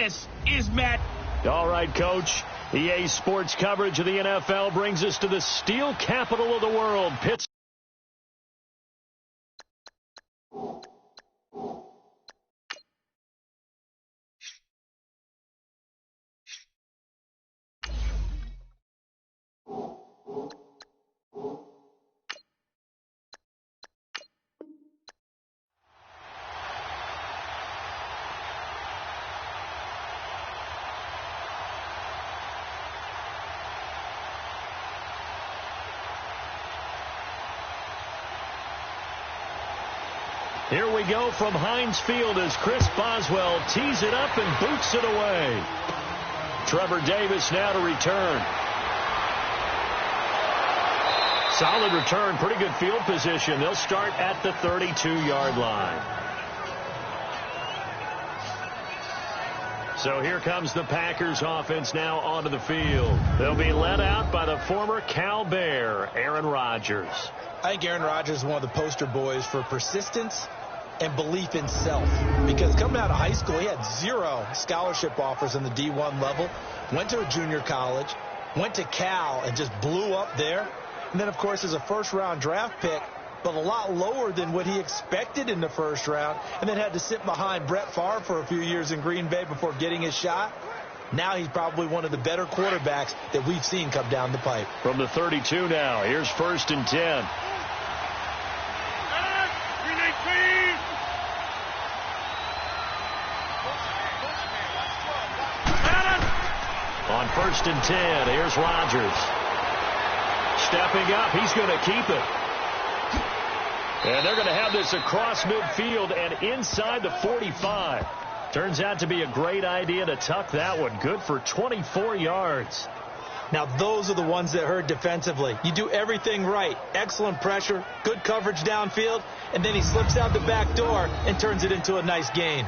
This is Madden. All right, Coach. EA Sports coverage of the NFL brings us to the steel capital of the world, Pittsburgh. Here we go from Heinz Field as Chris Boswell tees it up and boots it away. Trevor Davis now to return. Solid return, pretty good field position. They'll start at the 32-yard line. So here comes the Packers offense now onto the field. They'll be led out by the former Cal Bear, Aaron Rodgers. I think Aaron Rodgers is one of the poster boys for persistence and belief in self. Because coming out of high school, he had 0 scholarship offers in the D1 level. Went to a junior college, went to Cal, and just blew up there. And then, of course, as a first-round draft pick, but a lot lower than what he expected in the first round, and then had to sit behind Brett Favre for a few years in Green Bay before getting his shot. Now he's probably one of the better quarterbacks that we've seen come down the pipe. From the 32 now, here's 1st and 10. On 1st and 10, here's Rodgers. Stepping up, he's going to keep it. And they're going to have this across midfield and inside the 45. Turns out to be a great idea to tuck that one. Good for 24 yards. Now, those are the ones that hurt defensively. You do everything right. Excellent pressure, good coverage downfield, and then he slips out the back door and turns it into a nice gain.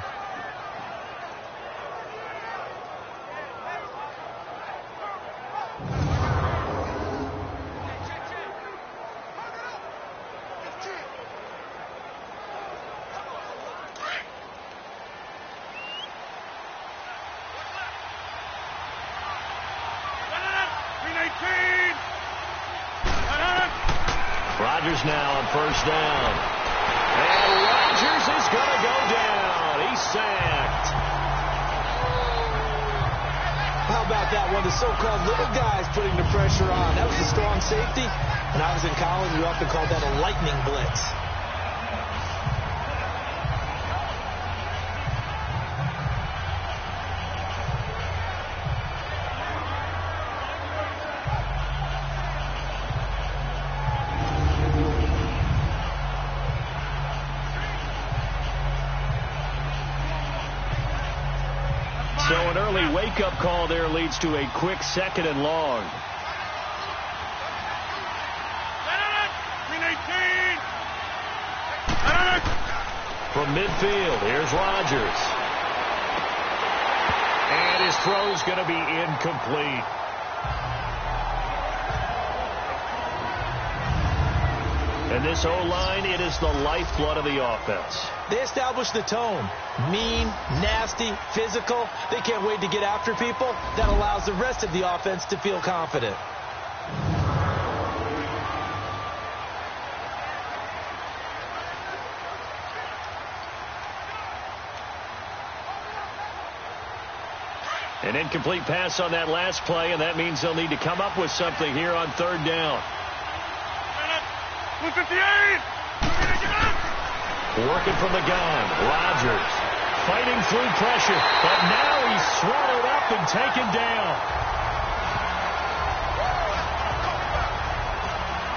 Rodgers now on 1st down. And Rodgers is going to go down. He's sacked. How about that one? The so-called little guys putting the pressure on. That was a strong safety. When I was in college, we often called that a lightning blitz. So an early wake-up call there leads to a quick 2nd and long. From midfield, here's Rodgers. And his throw's going to be incomplete. And this O-line, it is the lifeblood of the offense. They establish the tone. Mean, nasty, physical. They can't wait to get after people. That allows the rest of the offense to feel confident. An incomplete pass on that last play, and that means they'll need to come up with something here on 3rd down. 158! Working from the gun, Rodgers fighting through pressure, but now he's swallowed up and taken down.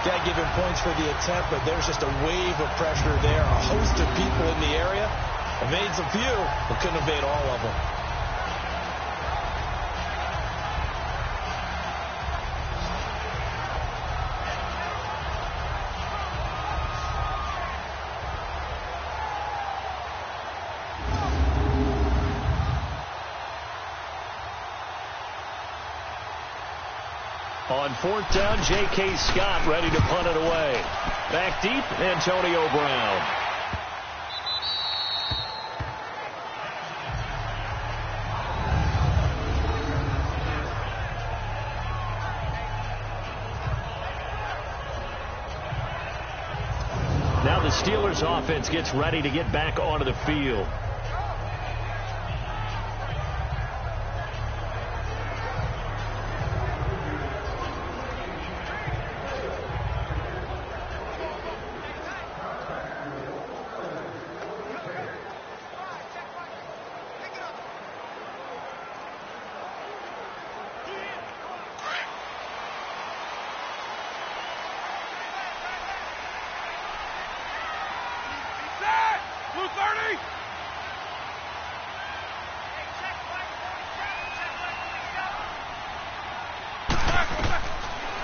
Can't give him points for the attempt, but there's just a wave of pressure there. A host of people in the area. Evades a few, but couldn't evade all of them. On 4th down, J.K. Scott ready to punt it away. Back deep, Antonio Brown. Now the Steelers offense gets ready to get back onto the field.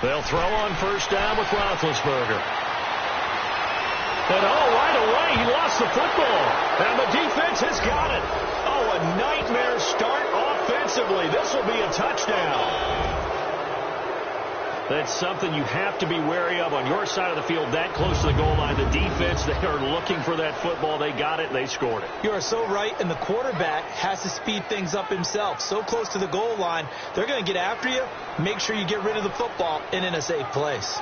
They'll throw on first down with Roethlisberger. And right away, he lost the football. And the defense has got it. Oh, a nightmare start offensively. This will be a touchdown. That's something you have to be wary of on your side of the field, that close to the goal line. The defense, they are looking for that football. They got it. They scored it. You are so right, and the quarterback has to speed things up himself. So close to the goal line, they're going to get after you. Make sure you get rid of the football and in a safe place.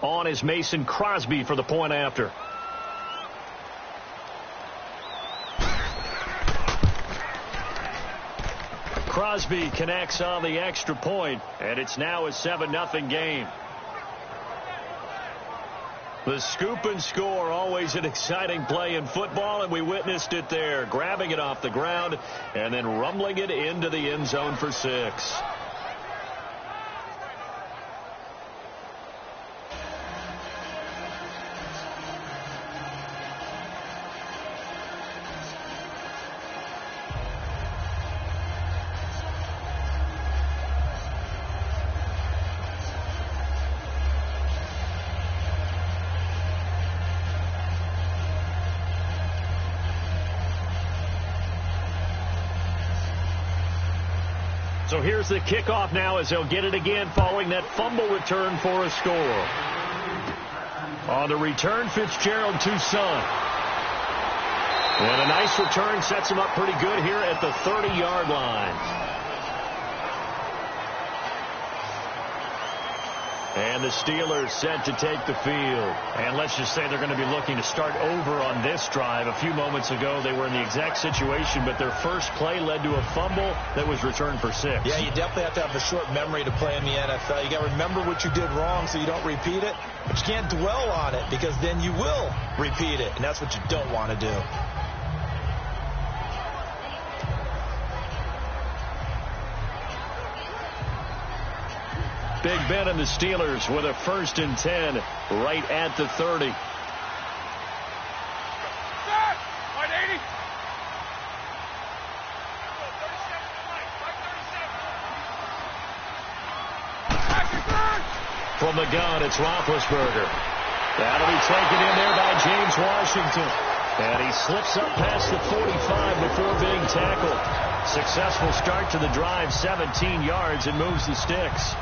On is Mason Crosby for the point after. Crosby connects on the extra point, and it's now a 7-0 game. The scoop and score, always an exciting play in football, and we witnessed it there, grabbing it off the ground and then rumbling it into the end zone for 6. So here's the kickoff now as they'll get it again following that fumble return for a score. On the return, Fitzgerald to Son. And a nice return sets him up pretty good here at the 30-yard line. And the Steelers set to take the field. And let's just say they're going to be looking to start over on this drive. A few moments ago, they were in the exact situation, but their first play led to a fumble that was returned for 6. Yeah, you definitely have to have a short memory to play in the NFL. You got to remember what you did wrong so you don't repeat it, but you can't dwell on it because then you will repeat it, and that's what you don't want to do. Big Ben and the Steelers with a 1st and 10 right at the 30. From the gun, it's Roethlisberger. That'll be taken in there by James Washington. And he slips up past the 45 before being tackled. Successful start to the drive, 17 yards, and moves the sticks.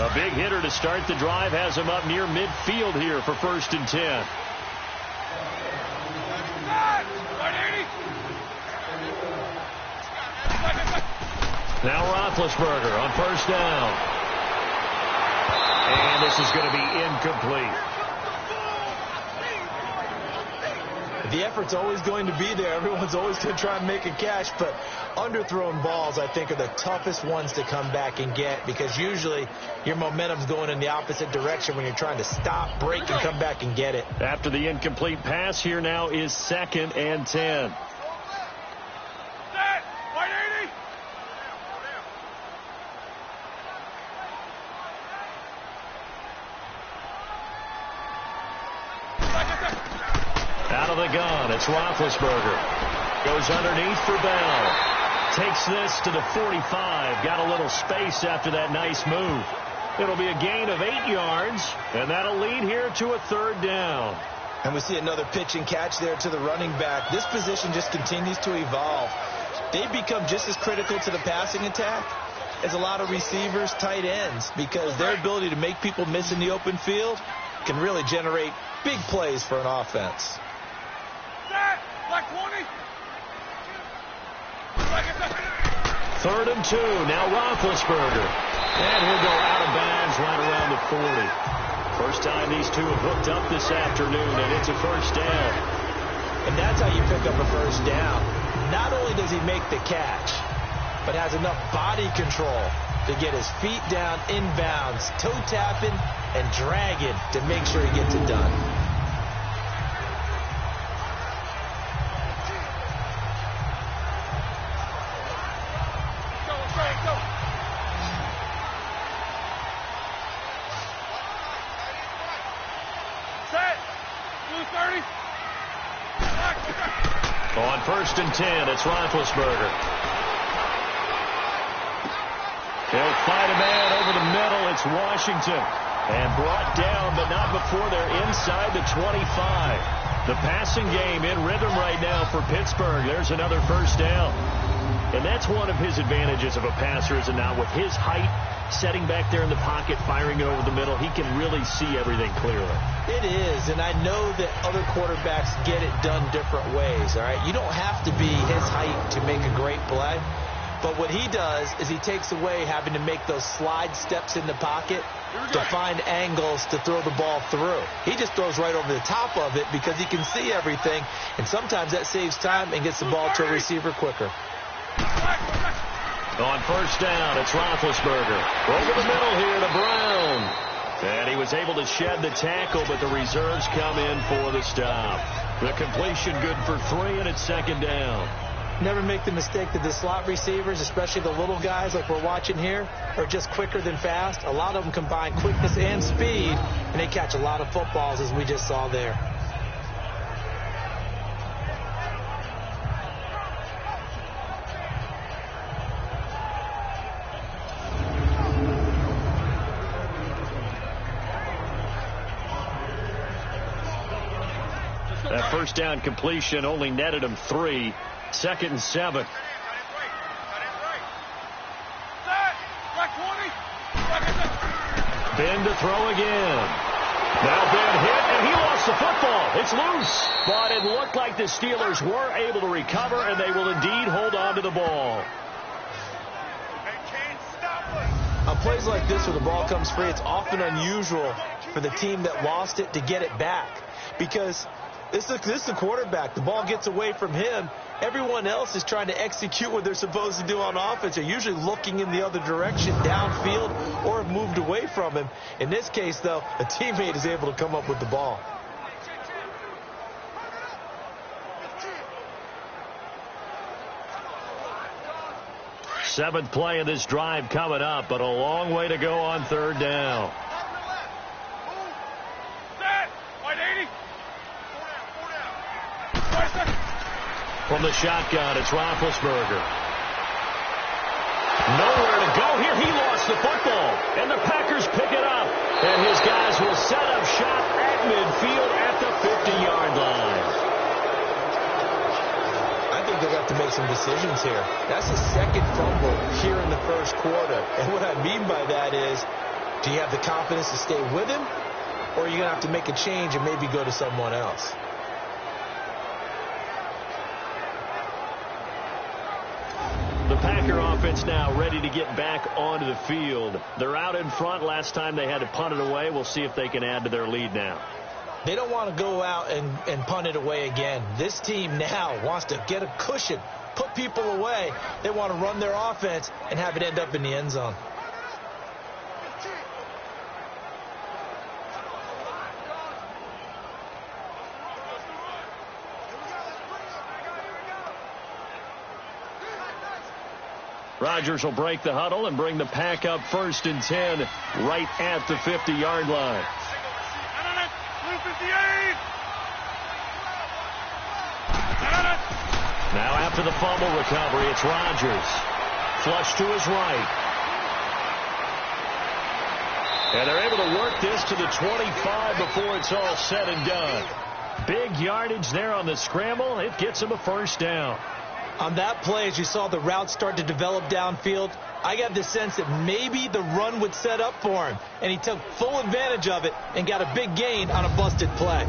A big hitter to start the drive has him up near midfield here for 1st and 10. Now Roethlisberger on 1st down. And this is going to be incomplete. The effort's always going to be there. Everyone's always going to try and make a catch, but underthrown balls, I think, are the toughest ones to come back and get because usually your momentum's going in the opposite direction when you're trying to stop, break, and come back and get it. After the incomplete pass, here now is 2nd and 10. Out of the gun, it's Roethlisberger. Goes underneath for Bell. takes this to the 45. Got a little space after that nice move. It'll be a gain of 8 yards, and that'll lead here to a 3rd down. And we see another pitch and catch there to the running back. This position just continues to evolve. They become just as critical to the passing attack as a lot of receivers, tight ends, because their ability to make people miss in the open field can really generate big plays for an offense. Third and 2. Now Roethlisberger. And he'll go out of bounds right around the 40. First time these two have hooked up this afternoon, and it's a first down. And that's how you pick up a first down. Not only does he make the catch, but has enough body control to get his feet down inbounds, toe tapping and dragging to make sure he gets it done. On 1st and 10, it's Roethlisberger. He'll fight a man over the middle. It's Washington. And brought down, but not before they're inside the 25. The passing game in rhythm right now for Pittsburgh. There's another first down. And that's one of his advantages of a passer, is it not? With his height, setting back there in the pocket, firing it over the middle, he can really see everything clearly. It is, and I know that other quarterbacks get it done different ways, all right? You don't have to be his height to make a great play. But what he does is he takes away having to make those slide steps in the pocket to find angles to throw the ball through. He just throws right over the top of it because he can see everything, and sometimes that saves time and gets the ball to a receiver quicker. On first down, it's Roethlisberger. Over the middle here to Brown. And he was able to shed the tackle, but the reserves come in for the stop. The completion good for 3, and it's 2nd down. Never make the mistake that the slot receivers, especially the little guys like we're watching here, are just quicker than fast. A lot of them combine quickness and speed, and they catch a lot of footballs, as we just saw there. That first down completion only netted him 3. 2nd and 7. Ben to throw again. Now Ben hit, and he lost the football. It's loose. But it looked like the Steelers were able to recover, and they will indeed hold on to the ball. On plays like this where the ball comes free, it's often unusual for the team that lost it to get it back. Because this is the quarterback. The ball gets away from him. Everyone else is trying to execute what they're supposed to do on offense. They're usually looking in the other direction, downfield, or have moved away from him. In this case, though, a teammate is able to come up with the ball. Seventh play of this drive coming up, but a long way to go on 3rd down. From the shotgun, it's Roethlisberger. Nowhere to go here. He lost the football, and the Packers pick it up. And his guys will set up shop at midfield at the 50-yard line. I think they'll have to make some decisions here. That's the 2nd fumble here in the 1st quarter. And what I mean by that is, do you have the confidence to stay with him, or are you going to have to make a change and maybe go to someone else? The Packer offense now ready to get back onto the field. They're out in front. Last time they had to punt it away. We'll see if they can add to their lead now. They don't want to go out and punt it away again. This team now wants to get a cushion, put people away. They want to run their offense and have it end up in the end zone. Rodgers will break the huddle and bring the pack up 1st and 10 right at the 50-yard line. Now after the fumble recovery, it's Rodgers. Flush to his right. And they're able to work this to the 25 before it's all said and done. Big yardage there on the scramble. It gets him a first down. On that play, as you saw the route start to develop downfield, I got the sense that maybe the run would set up for him. And he took full advantage of it and got a big gain on a busted play.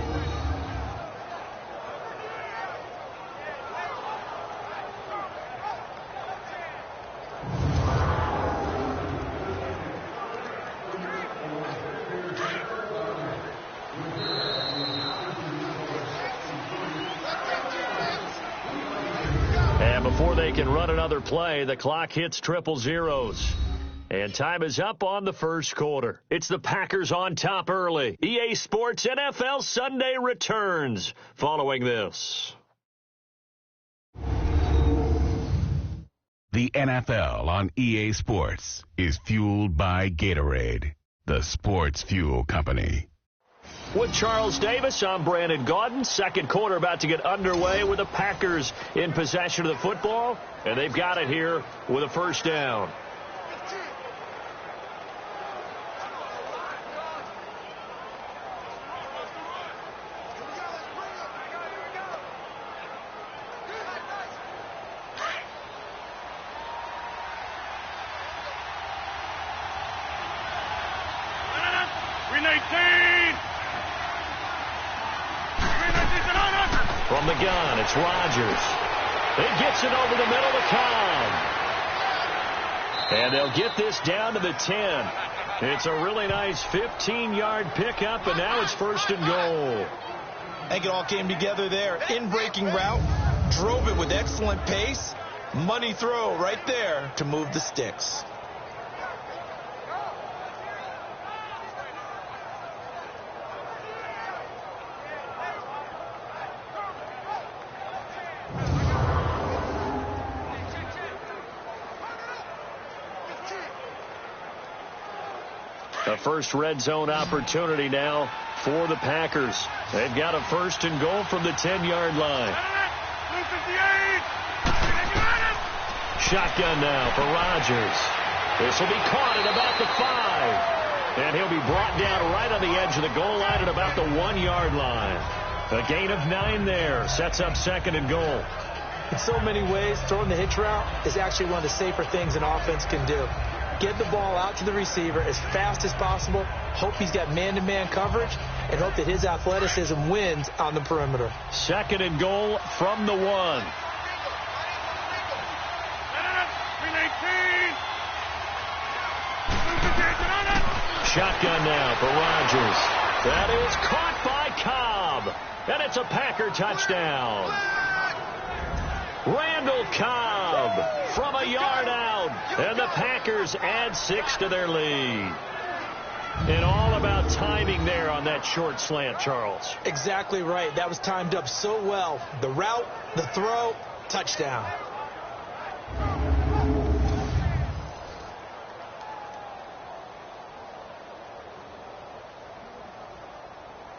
Before they can run another play, the clock hits triple zeros. And time is up on the first quarter. It's the Packers on top early. EA Sports NFL Sunday returns following this. The NFL on EA Sports is fueled by Gatorade, the sports fuel company. With Charles Davis, I'm Brandon Gaudin. Second quarter about to get underway with the Packers in possession of the football. And they've got it here with a first down. From the gun, it's Rodgers. He gets it over the middle to Cobb. And they'll get this down to the 10. It's a really nice 15-yard pickup, and now it's first and goal. I think it all came together there. In-breaking route, drove it with excellent pace. Money throw right there to move the sticks. A first red zone opportunity now for the Packers. They've got a first and goal from the 10-yard line. Shotgun now for Rodgers. This will be caught at about the 5. And he'll be brought down right on the edge of the goal line at about the 1-yard line. A gain of 9 there. Sets up second and goal. In so many ways, throwing the hitch route is actually one of the safer things an offense can do. Get the ball out to the receiver as fast as possible, hope he's got man-to-man coverage, and hope that his athleticism wins on the perimeter. Second and goal from the 1. Shotgun now for Rodgers. That is caught by Cobb. And it's a Packer touchdown. Randall Cobb from a yard out. And the Packers add 6 to their lead. And all about timing there on that short slant, Charles. Exactly right. That was timed up so well. The route, the throw, touchdown.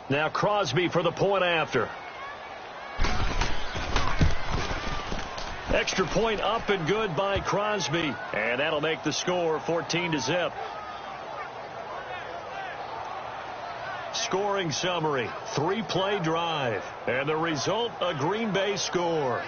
Now Crosby for the point after. Extra point up and good by Crosby. And that'll make the score 14-0. Scoring summary, 3-play drive. And the result, a Green Bay score.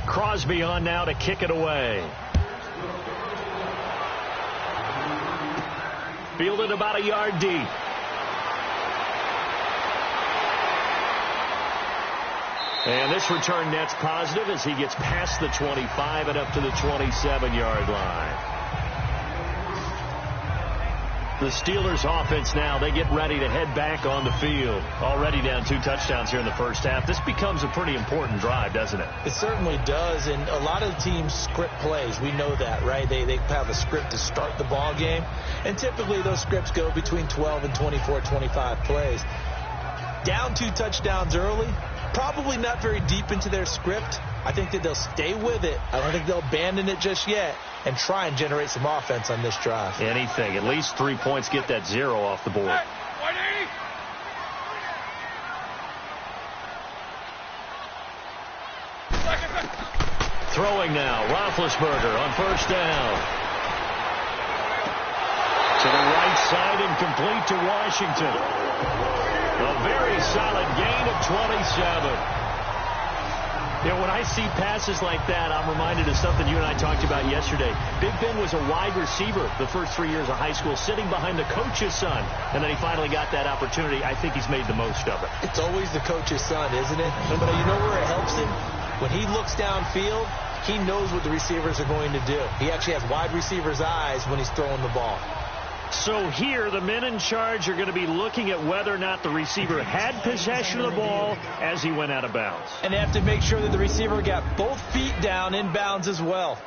Crosby on now to kick it away. Fielded about a yard deep. And this return net's positive as he gets past the 25 and up to the 27-yard line. The Steelers offense now, they get ready to head back on the field. Already down 2 touchdowns here in the first half. This becomes a pretty important drive, doesn't it? It certainly does, and a lot of teams script plays. We know that, right? They have a script to start the ball game, and typically those scripts go between 12 and 24, 25 plays. Down 2 touchdowns early, probably not very deep into their script. I think that they'll stay with it. I don't think they'll abandon it just yet and try and generate some offense on this drive. Anything. At least 3 points, get that 0 off the board. Throwing now. Roethlisberger on first down. To the right side and complete to Washington. A very solid gain of 27. You know, when I see passes like that, I'm reminded of something you and I talked about yesterday. Big Ben was a wide receiver the first 3 years of high school, sitting behind the coach's son, and then he finally got that opportunity. I think he's made the most of it. It's always the coach's son, isn't it? But you know where it helps him? When he looks downfield, he knows what the receivers are going to do. He actually has wide receivers' eyes when he's throwing the ball. So here, the men in charge are going to be looking at whether or not the receiver had possession of the ball as he went out of bounds. And they have to make sure that the receiver got both feet down in bounds as well.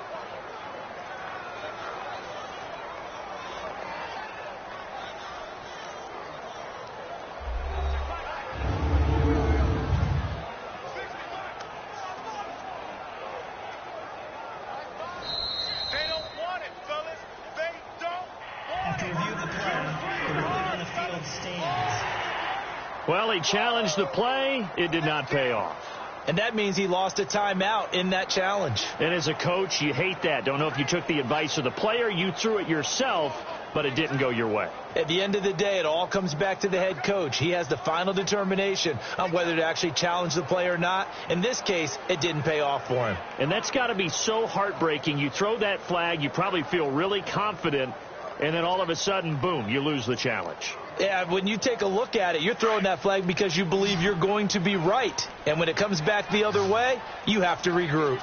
Well, he challenged the play. It did not pay off. And that means he lost a timeout in that challenge. And as a coach, you hate that. Don't know if you took the advice of the player. You threw it yourself, but it didn't go your way. At the end of the day, it all comes back to the head coach. He has the final determination on whether to actually challenge the play or not. In this case, it didn't pay off for him. And that's got to be so heartbreaking. You throw that flag, you probably feel really confident, and then all of a sudden, boom, you lose the challenge. Yeah, when you take a look at it, you're throwing that flag because you believe you're going to be right. And when it comes back the other way, you have to regroup.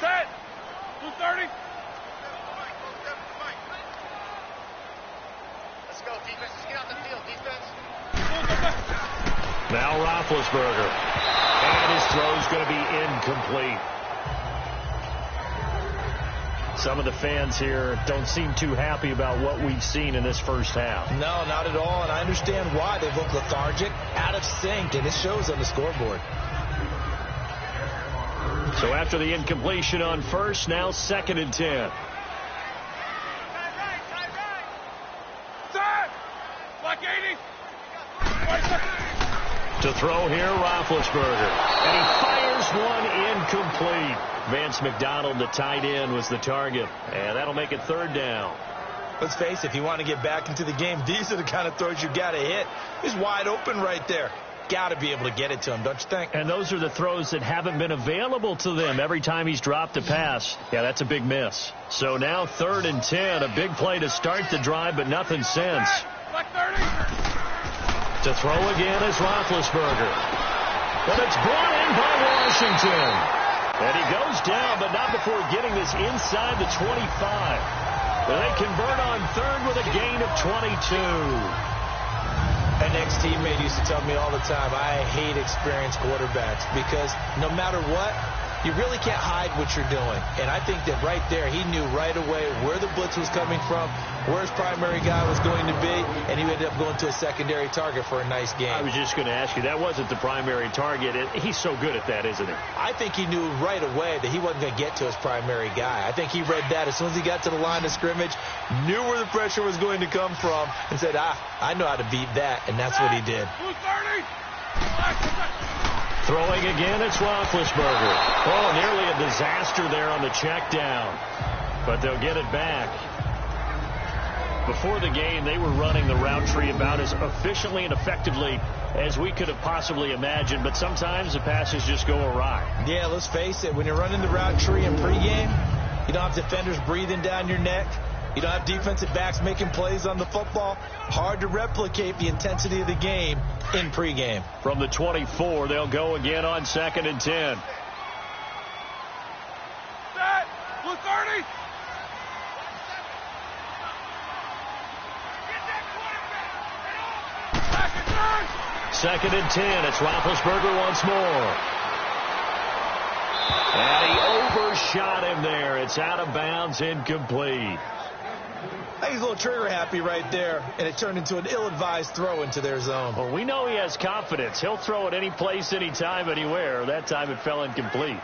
Set! 230. Let's go, defense. Let's get out the field, defense. Now Roethlisberger. And his throw's going to be incomplete. Some of the fans here don't seem too happy about what we've seen in this first half. No, not at all, and I understand why. They look lethargic, out of sync, and it shows on the scoreboard. So after the incompletion on first, now 2nd and 10. To throw here, Roethlisberger. And he fires one incomplete. Vance McDonald, the tight end, was the target. And that'll make it 3rd down. Let's face it, if you want to get back into the game, these are the kind of throws you got to hit. He's wide open right there. Got to be able to get it to him, don't you think? And those are the throws that haven't been available to them every time he's dropped a pass. Yeah, that's a big miss. So now 3rd and 10, a big play to start the drive, but nothing since. To throw again is Roethlisberger. But it's brought in by Washington. And he goes down, but not before getting this inside the 25. But they convert on 3rd with a gain of 22. An ex-teammate used to tell me all the time, I hate experienced quarterbacks because no matter what, you really can't hide what you're doing. And I think that right there, he knew right away where the blitz was coming from, where his primary guy was going to be, and he ended up going to a secondary target for a nice game. I was just going to ask you, that wasn't the primary target. He's so good at that, isn't he? I think he knew right away that he wasn't going to get to his primary guy. I think he read that as soon as he got to the line of scrimmage, knew where the pressure was going to come from, and said, I know how to beat that, and that's what he did. Throwing again, it's Roethlisberger. Oh, nearly a disaster there on the check down. But they'll get it back. Before the game, they were running the route tree about as efficiently and effectively as we could have possibly imagined. But sometimes the passes just go awry. Yeah, let's face it. When you're running the route tree in pregame, you don't have defenders breathing down your neck. You don't have defensive backs making plays on the football. Hard to replicate the intensity of the game in pregame. From the 24, they'll go again on 2nd and 10. Set! 230! 2nd and 10. It's Roethlisberger once more. And he overshot him there. It's out of bounds, incomplete. I think he's a little trigger happy right there, and it turned into an ill-advised throw into their zone. Well, we know he has confidence. He'll throw it any place, anytime, anywhere. That time it fell incomplete.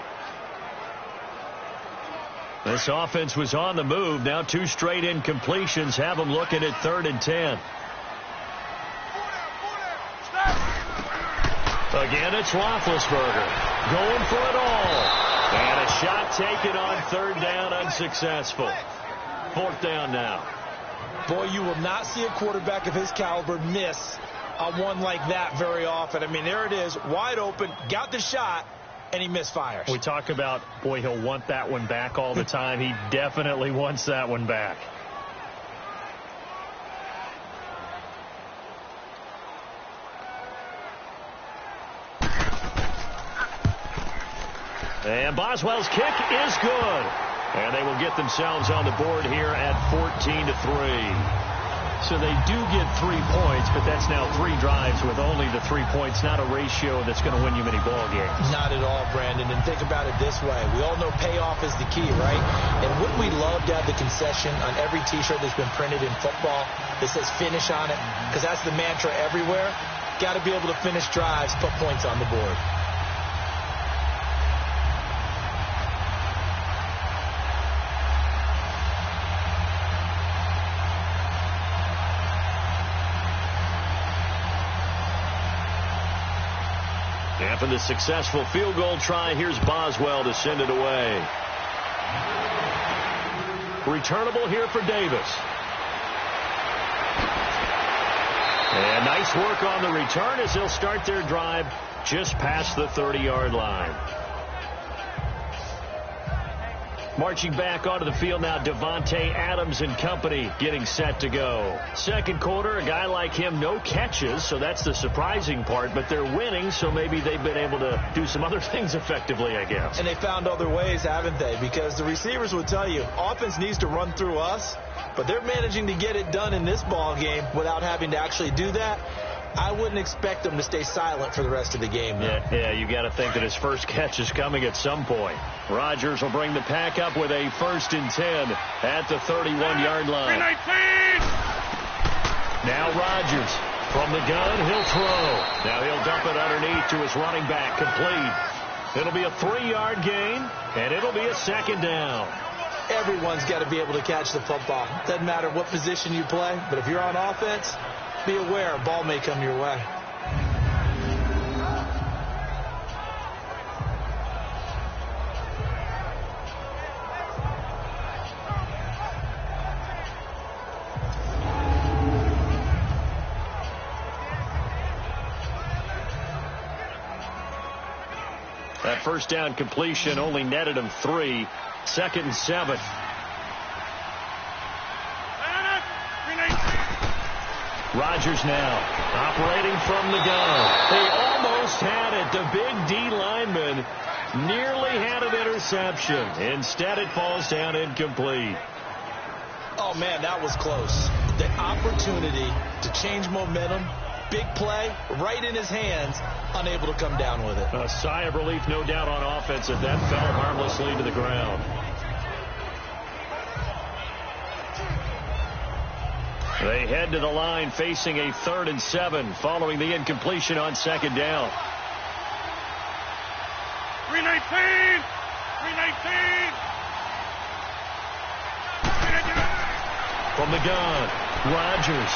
This offense was on the move. Now 2 straight incompletions have them looking at 3rd and 10. Again, it's Roethlisberger going for it all. And a shot taken on 3rd down, unsuccessful. 4th down now. Boy, you will not see a quarterback of his caliber miss on one like that very often. I mean, there it is, wide open, got the shot, and he misfires. We talk about, boy, he'll want that one back all the time. He definitely wants that one back. And Boswell's kick is good. And they will get themselves on the board here at 14-3. So they do get 3 points, but that's now 3 drives with only the 3 points, not a ratio that's going to win you many ball games. Not at all, Brandon. And think about it this way. We all know payoff is the key, right? And wouldn't we love to have the concession on every T-shirt that's been printed in football that says finish on it? Because that's the mantra everywhere. Got to be able to finish drives, put points on the board. After the successful field goal try, here's Boswell to send it away. Returnable here for Davis. And nice work on the return as they'll start their drive just past the 30-yard line. Marching back onto the field now, Devontae Adams and company getting set to go. Second quarter, a guy like him, no catches, so that's the surprising part, but they're winning, so maybe they've been able to do some other things effectively, I guess. And they found other ways, haven't they? Because the receivers will tell you, offense needs to run through us, but they're managing to get it done in this ball game without having to actually do that. I wouldn't expect them to stay silent for the rest of the game, though. Yeah, you got to think that his first catch is coming at some point. Rodgers will bring the pack up with a 1st and 10 at the 31-yard line. 319! Now Rodgers from the gun, he'll throw. Now he'll dump it underneath to his running back, complete. It'll be a 3-yard gain, and it'll be a 2nd down. Everyone's got to be able to catch the football. Doesn't matter what position you play, but if you're on offense, be aware a ball may come your way. That 1st down completion only netted him 3. 2nd and 7. Rodgers now operating from the gun. They almost had it. The big D lineman nearly had an interception. Instead, it falls down incomplete. Oh, man, that was close. The opportunity to change momentum, big play, right in his hands, unable to come down with it. A sigh of relief, no doubt, on offense if that fell harmlessly to the ground. They head to the line facing a 3rd and 7 following the incompletion on 2nd down. 319! 319! From the gun, Rodgers.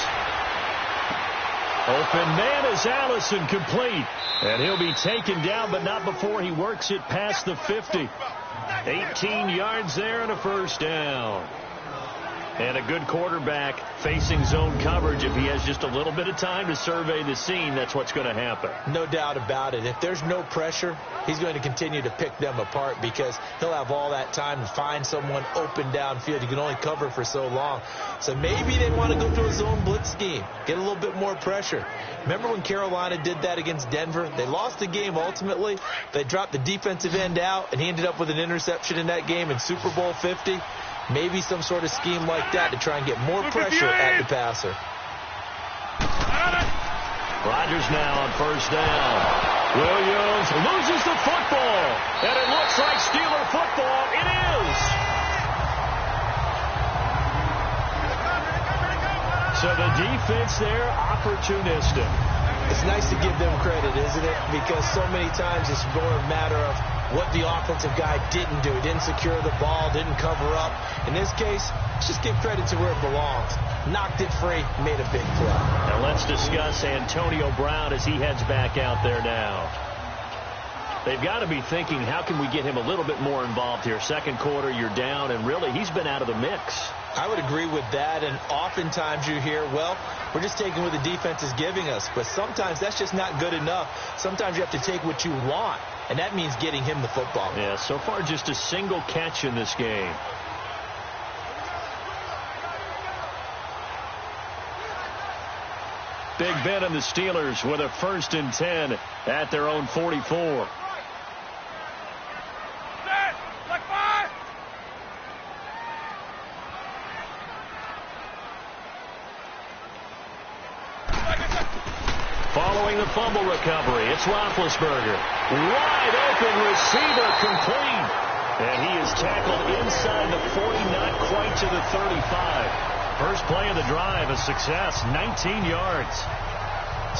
Open man is Allison, complete. And he'll be taken down, but not before he works it past the 50. 18 yards there and a 1st down. And a good quarterback facing zone coverage. If he has just a little bit of time to survey the scene, that's what's going to happen. No doubt about it. If there's no pressure, he's going to continue to pick them apart because he'll have all that time to find someone open downfield. You can only cover for so long. So maybe they want to go to a zone blitz scheme, get a little bit more pressure. Remember when Carolina did that against Denver? They lost the game ultimately. They dropped the defensive end out, and he ended up with an interception in that game in Super Bowl 50. Maybe some sort of scheme like that to try and get more pressure at the passer. Rodgers now on first down. Williams loses the football, and it looks like Steeler football. It is. So the defense there, opportunistic. It's nice to give them credit, isn't it? Because so many times it's more a matter of what the offensive guy didn't do. He didn't secure the ball, didn't cover up. In this case, let's just give credit to where it belongs. Knocked it free, made a big play. Now let's discuss Antonio Brown as he heads back out there now. They've got to be thinking, how can we get him a little bit more involved here? Second quarter, you're down, and really, he's been out of the mix. I would agree with that, and oftentimes you hear, well, we're just taking what the defense is giving us. But sometimes that's just not good enough. Sometimes you have to take what you want, and that means getting him the football. Yeah, so far just a single catch in this game. Big Ben and the Steelers with a 1st and 10 at their own 44. Following the fumble recovery, it's Roethlisberger. Wide open receiver, complete. And he is tackled inside the 40, not quite to the 35. First play of the drive, a success, 19 yards.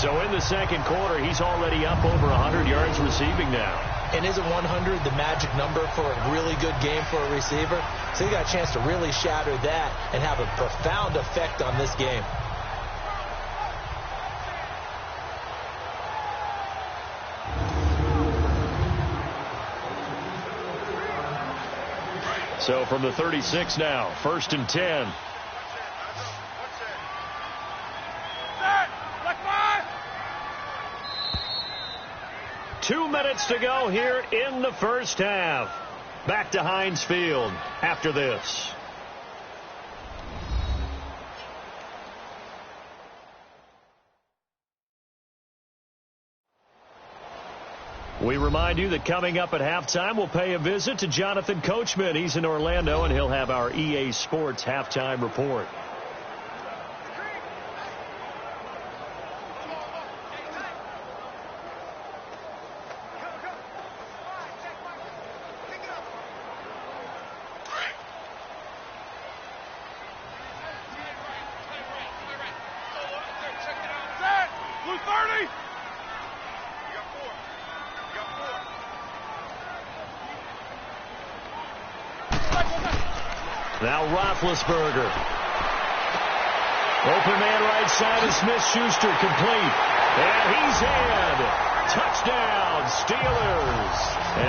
So in the second quarter, he's already up over 100 yards receiving now. And isn't 100 the magic number for a really good game for a receiver? So he got a chance to really shatter that and have a profound effect on this game. So from the 36 now, 1st and 10. 2 minutes to go here in the first half. Back to Heinz Field after this. We remind you that coming up at halftime, we'll pay a visit to Jonathan Coachman. He's in Orlando, and he'll have our EA Sports halftime report. Now Roethlisberger. Open man right side of Smith-Schuster, complete. And he's in. Touchdown, Steelers.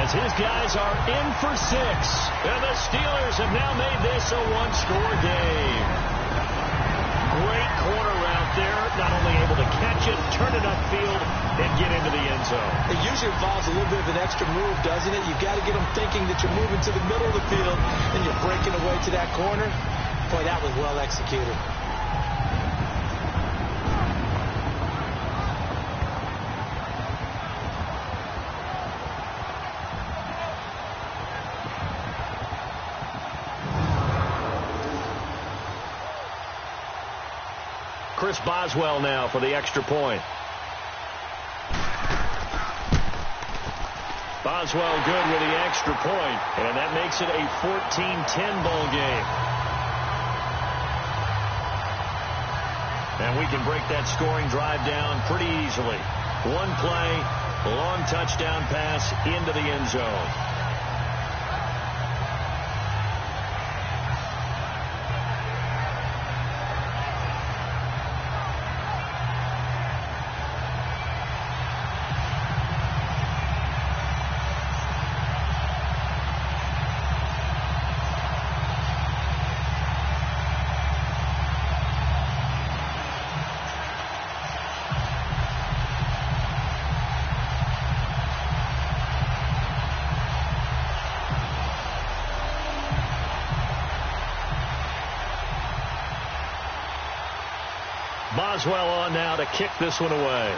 As his guys are in for 6. And the Steelers have now made this a one-score game. Great corner route there. Not only able to catch it, turn it upfield, and get into the end zone. It usually involves a little bit of an extra move, doesn't it? You've got to get them thinking that you're moving to the middle of the field, and you're breaking away to that corner. Boy, that was well executed. Chris Boswell now for the extra point. Boswell good with the extra point, and that makes it a 14-10 ball game. And we can break that scoring drive down pretty easily. One play, long touchdown pass into the end zone. Boswell on now to kick this one away.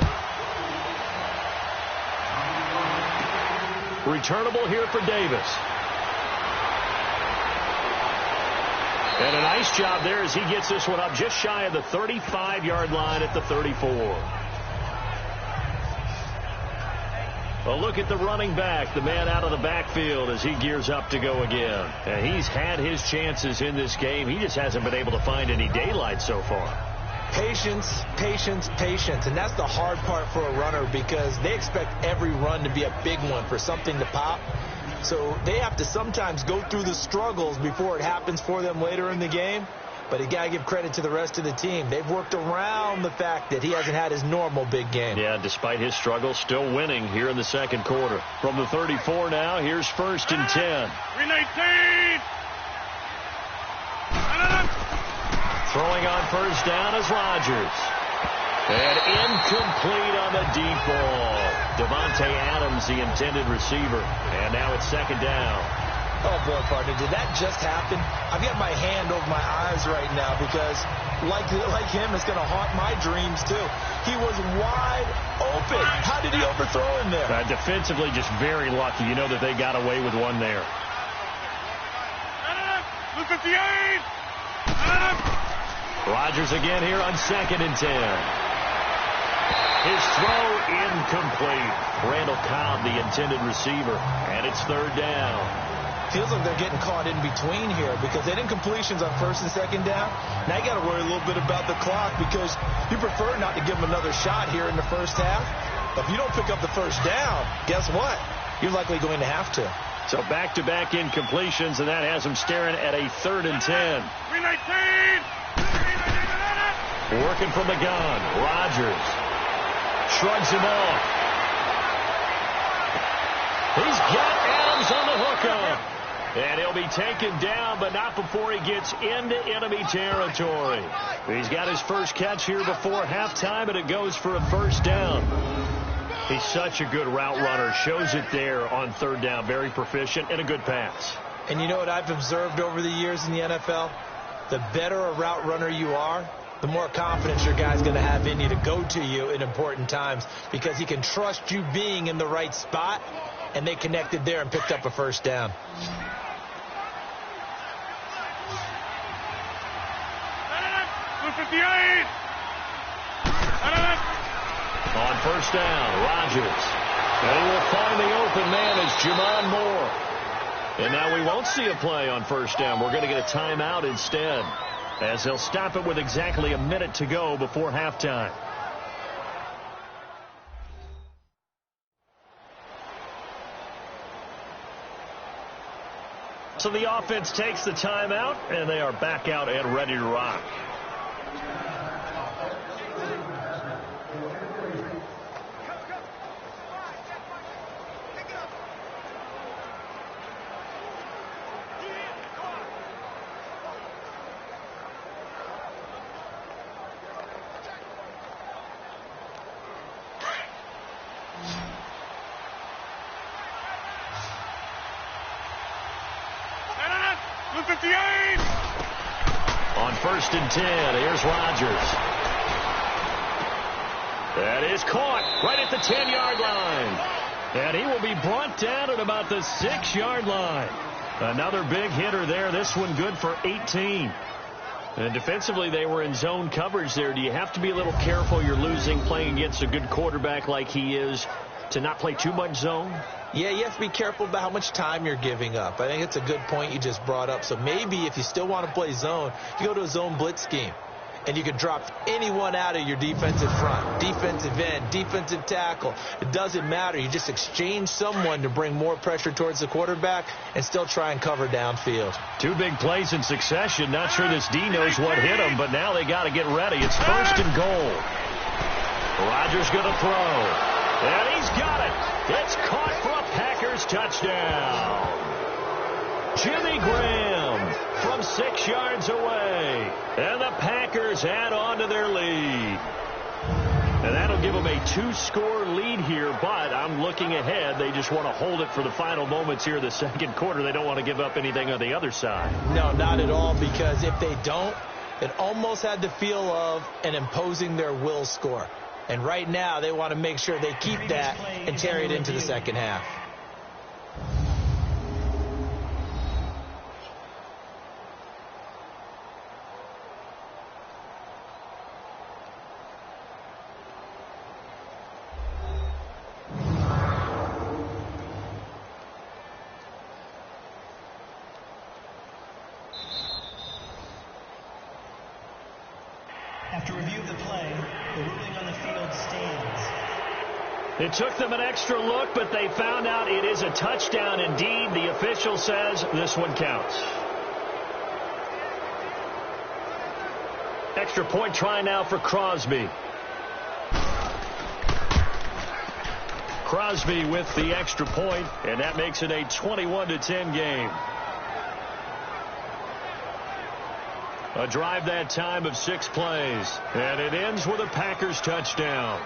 Returnable here for Davis. And a nice job there as he gets this one up just shy of the 35-yard line at the 34. Well, look at the running back, the man out of the backfield as he gears up to go again. And he's had his chances in this game. He just hasn't been able to find any daylight so far. Patience, patience, patience. And that's the hard part for a runner because they expect every run to be a big one for something to pop. So they have to sometimes go through the struggles before it happens for them later in the game. But you got to give credit to the rest of the team. They've worked around the fact that he hasn't had his normal big game. Yeah, despite his struggles, still winning here in the second quarter. From the 34 now, here's 1st and 10. 319. Throwing on 1st down is Rodgers. And incomplete on the deep ball. Devontae Adams, the intended receiver. And now it's 2nd down. Oh, boy, partner, did that just happen? I've got my hand over my eyes right now because, like him, it's going to haunt my dreams, too. He was wide open. How did he overthrow him there? Defensively, just very lucky. You know that they got away with one there. Look at the 8. Rodgers again here on 2nd and 10. His throw incomplete. Randall Cobb, the intended receiver, and it's 3rd down. Feels like they're getting caught in between here because they did incompletions on 1st and 2nd down. Now you got to worry a little bit about the clock because you prefer not to give them another shot here in the first half. But if you don't pick up the 1st down, guess what? You're likely going to have to. So back-to-back incompletions, and that has them staring at a 3rd and 10. 319. Working from the gun. Rodgers shrugs him off. He's got Adams on the hookup. And he'll be taken down, but not before he gets into enemy territory. He's got his first catch here before halftime, and it goes for a 1st down. He's such a good route runner. Shows it there on 3rd down. Very proficient and a good pass. And you know what I've observed over the years in the NFL? The better a route runner you are, the more confidence your guy's going to have in you to go to you in important times because he can trust you being in the right spot, and they connected there and picked up a 1st down. On 1st down, Rodgers. And he will find the open man as Jamon Moore. And now we won't see a play on 1st down. We're going to get a timeout instead, as they'll stop it with exactly a minute to go before halftime. So the offense takes the timeout, and they are back out and ready to rock. On 1st and 10, here's Rodgers. That is caught right at the 10-yard line. And he will be brought down at about the 6-yard line. Another big hitter there. This one good for 18. And defensively, they were in zone coverage there. Do you have to be a little careful? You're losing playing against a good quarterback like he is to not play too much zone? Yeah, you have to be careful about how much time you're giving up. I think it's a good point you just brought up. So maybe if you still want to play zone, you go to a zone blitz scheme. And you can drop anyone out of your defensive front, defensive end, defensive tackle. It doesn't matter. You just exchange someone to bring more pressure towards the quarterback and still try and cover downfield. 2 big plays in succession. Not sure this D knows what hit him, but now they got to get ready. It's 1st and goal. Rodgers going to throw. And he's got it. It's caught for a Packers touchdown. Jimmy Graham from 6 yards away. And the Packers add on to their lead. And that'll give them a 2-score lead here, but I'm looking ahead. They just want to hold it for the final moments here in the second quarter. They don't want to give up anything on the other side. No, not at all, because if they don't, it almost had the feel of an imposing their will score. And right now, they want to make sure they keep that and carry it into the second half. play. The ruling on the field stands. It took them an extra look, but they found out it is a touchdown indeed. The official says this one counts. Extra point try now for Crosby. Crosby with the extra point, and that makes it a 21-10 game. A drive that time of 6 plays, and it ends with a Packers touchdown.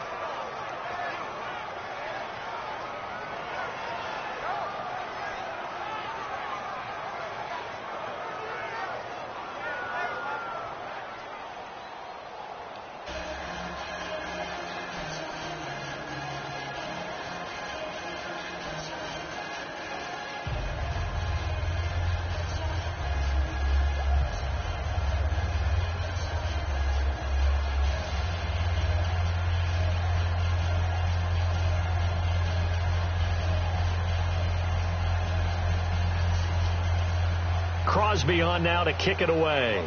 Crosby on now to kick it away.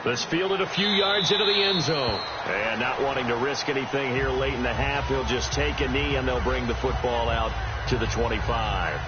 This fielded a few yards into the end zone. And not wanting to risk anything here late in the half, he'll just take a knee and they'll bring the football out to the 25.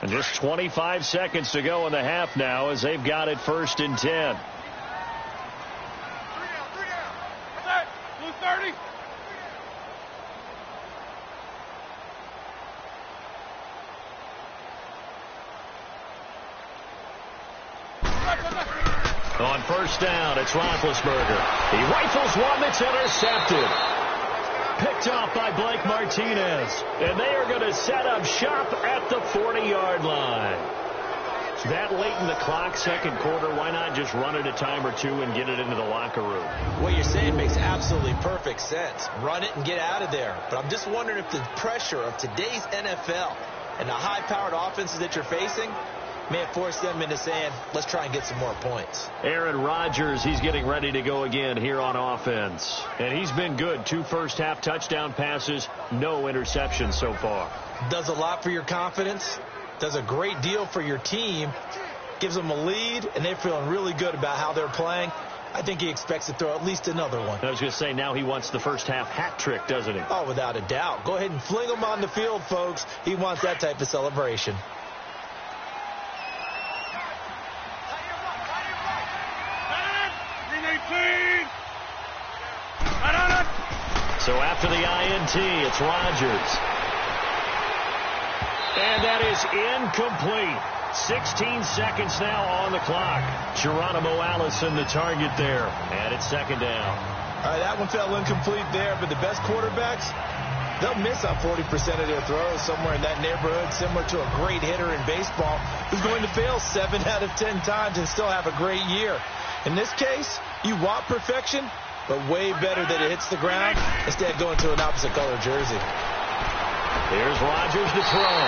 And just 25 seconds to go in the half now as they've got it 1st and 10. 3 down. That's it. Blue 30. On 1st down, it's Roethlisberger. He rifles one that's intercepted. Picked off by Blake Martinez. And they are going to set up shop at the 40-yard line. That late in the clock, second quarter, why not just run it a time or two and get it into the locker room? What you're saying makes absolutely perfect sense. Run it and get out of there. But I'm just wondering if the pressure of today's NFL and the high-powered offenses that you're facing may have forced them into saying, let's try and get some more points. Aaron Rodgers, he's getting ready to go again here on offense. And he's been good. 2 first-half touchdown passes, no interceptions so far. Does a lot for your confidence. Does a great deal for your team. Gives them a lead, and they're feeling really good about how they're playing. I think he expects to throw at least another one. I was going to say, now he wants the first-half hat trick, doesn't he? Oh, without a doubt. Go ahead and fling him on the field, folks. He wants that type of celebration. So after the INT, it's Rodgers. And that is incomplete. 16 seconds now on the clock. Geronimo Allison, the target there. And it's 2nd down. All right, that one fell incomplete there, but the best quarterbacks, they'll miss on 40% of their throws, somewhere in that neighborhood, similar to a great hitter in baseball who's going to fail 7 out of 10 times and still have a great year. In this case, you want perfection, but way better that it hits the ground instead of going to an opposite color jersey. Here's Rodgers to throw.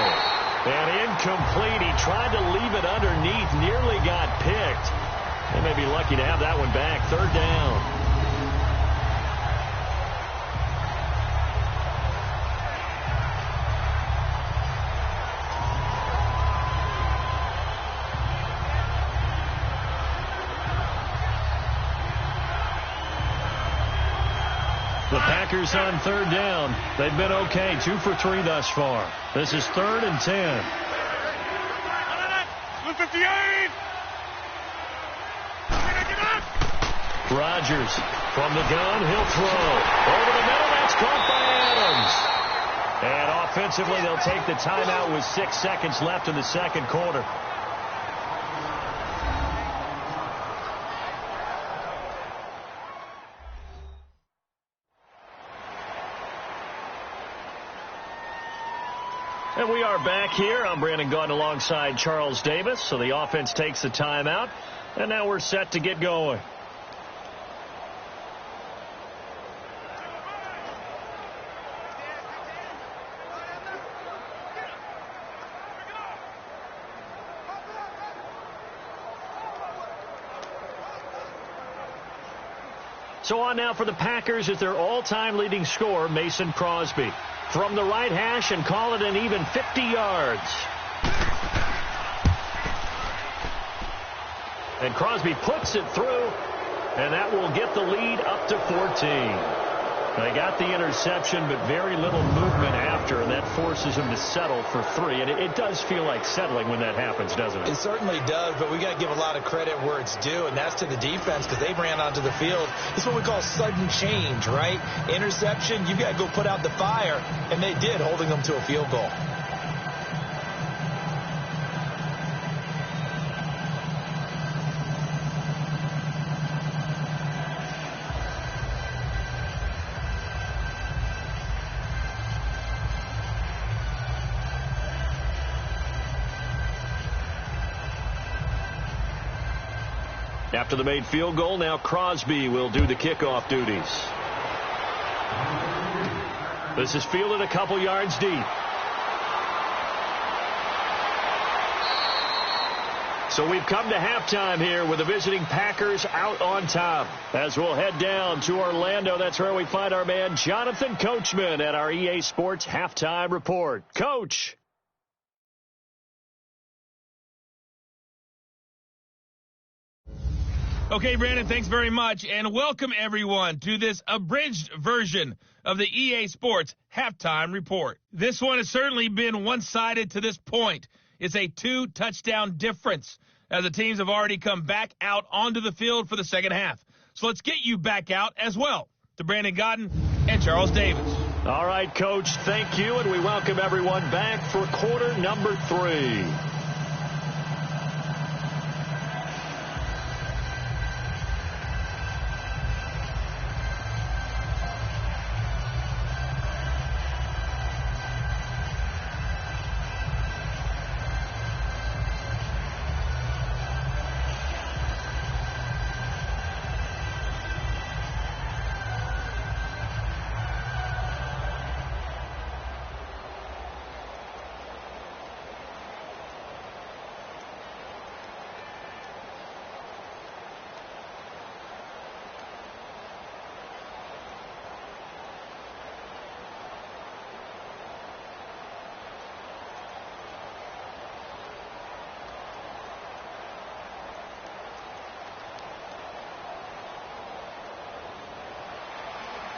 And incomplete. He tried to leave it underneath, nearly got picked. They may be lucky to have that one back. 3rd down. The Packers on 3rd down. They've been okay. 2 for 3 thus far. This is 3rd and 10. 58. Rodgers from the gun. He'll throw. Over the middle. That's caught by Adams. And offensively, they'll take the timeout with 6 seconds left in the second quarter. And we are are back here. I'm Brandon Gaudin alongside Charles Davis. So the offense takes the timeout, and now we're set to get going. So on now for the Packers is their all-time leading scorer, Mason Crosby. From the right hash and call it an even 50 yards. And Crosby puts it through, and that will get the lead up to 14. They got the interception, but very little movement after, and that forces him to settle for 3. And it does feel like settling when that happens, doesn't it? It certainly does, but we got to give a lot of credit where it's due, and that's to the defense because they ran onto the field. It's what we call sudden change, right? Interception, you got to go put out the fire, and they did, holding them to a field goal. After the made field goal, now Crosby will do the kickoff duties. This is fielded a couple yards deep. So we've come to halftime here with the visiting Packers out on top. As we'll head down to Orlando, that's where we find our man Jonathan Coachman at our EA Sports Halftime Report. Coach. Okay, Brandon, thanks very much, and welcome everyone to this abridged version of the EA Sports Halftime Report. This one has certainly been one-sided to this point. It's a 2-touchdown difference as the teams have already come back out onto the field for the second half. So let's get you back out as well to Brandon Gaudin and Charles Davis. All right, Coach, thank you, and we welcome everyone back for quarter number 3.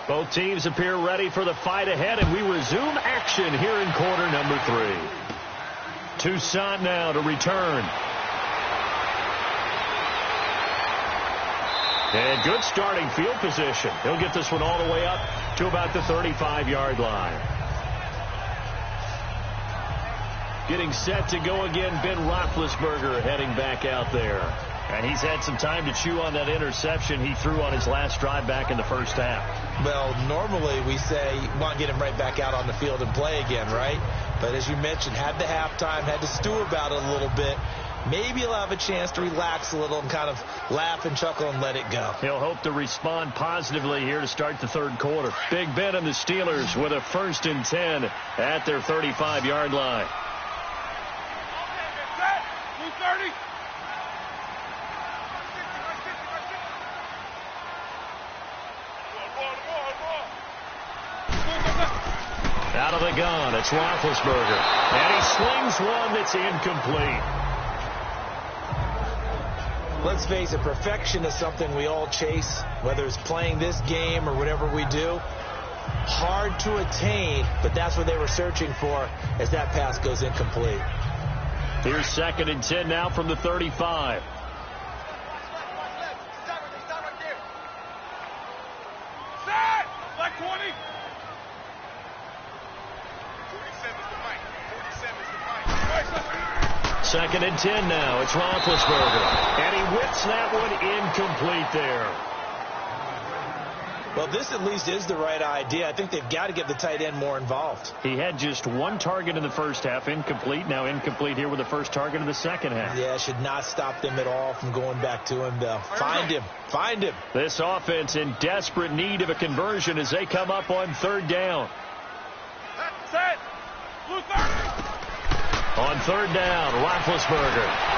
Both teams appear ready for the fight ahead, and we resume action here in quarter number 3. Toussaint now to return. And good starting field position. He'll get this one all the way up to about the 35-yard line. Getting set to go again, Ben Roethlisberger heading back out there. And he's had some time to chew on that interception he threw on his last drive back in the first half. Well, normally we say you want to get him right back out on the field and play again, right? But as you mentioned, had the halftime, had to stew about it a little bit. Maybe he'll have a chance to relax a little and kind of laugh and chuckle and let it go. He'll hope to respond positively here to start the third quarter. Big Ben and the Steelers with a 1st and 10 at their 35-yard line. 230. Out of the gun, it's Roethlisberger. And he slings one that's incomplete. Let's face it, perfection is something we all chase, whether it's playing this game or whatever we do. Hard to attain, but that's what they were searching for as that pass goes incomplete. Here's 2nd and 10 now from the 35. Set! Like 20. 2nd and 10 now. It's Roethlisberger. And he whips that one incomplete there. Well, this at least is the right idea. I think they've got to get the tight end more involved. He had just one target in the first half, incomplete. Now incomplete here with the first target of the second half. Yeah, should not stop them at all from going back to him, though. Find him. Find him. This offense in desperate need of a conversion as they come up on third down. Set. Blue 30. On third down, Roethlisberger.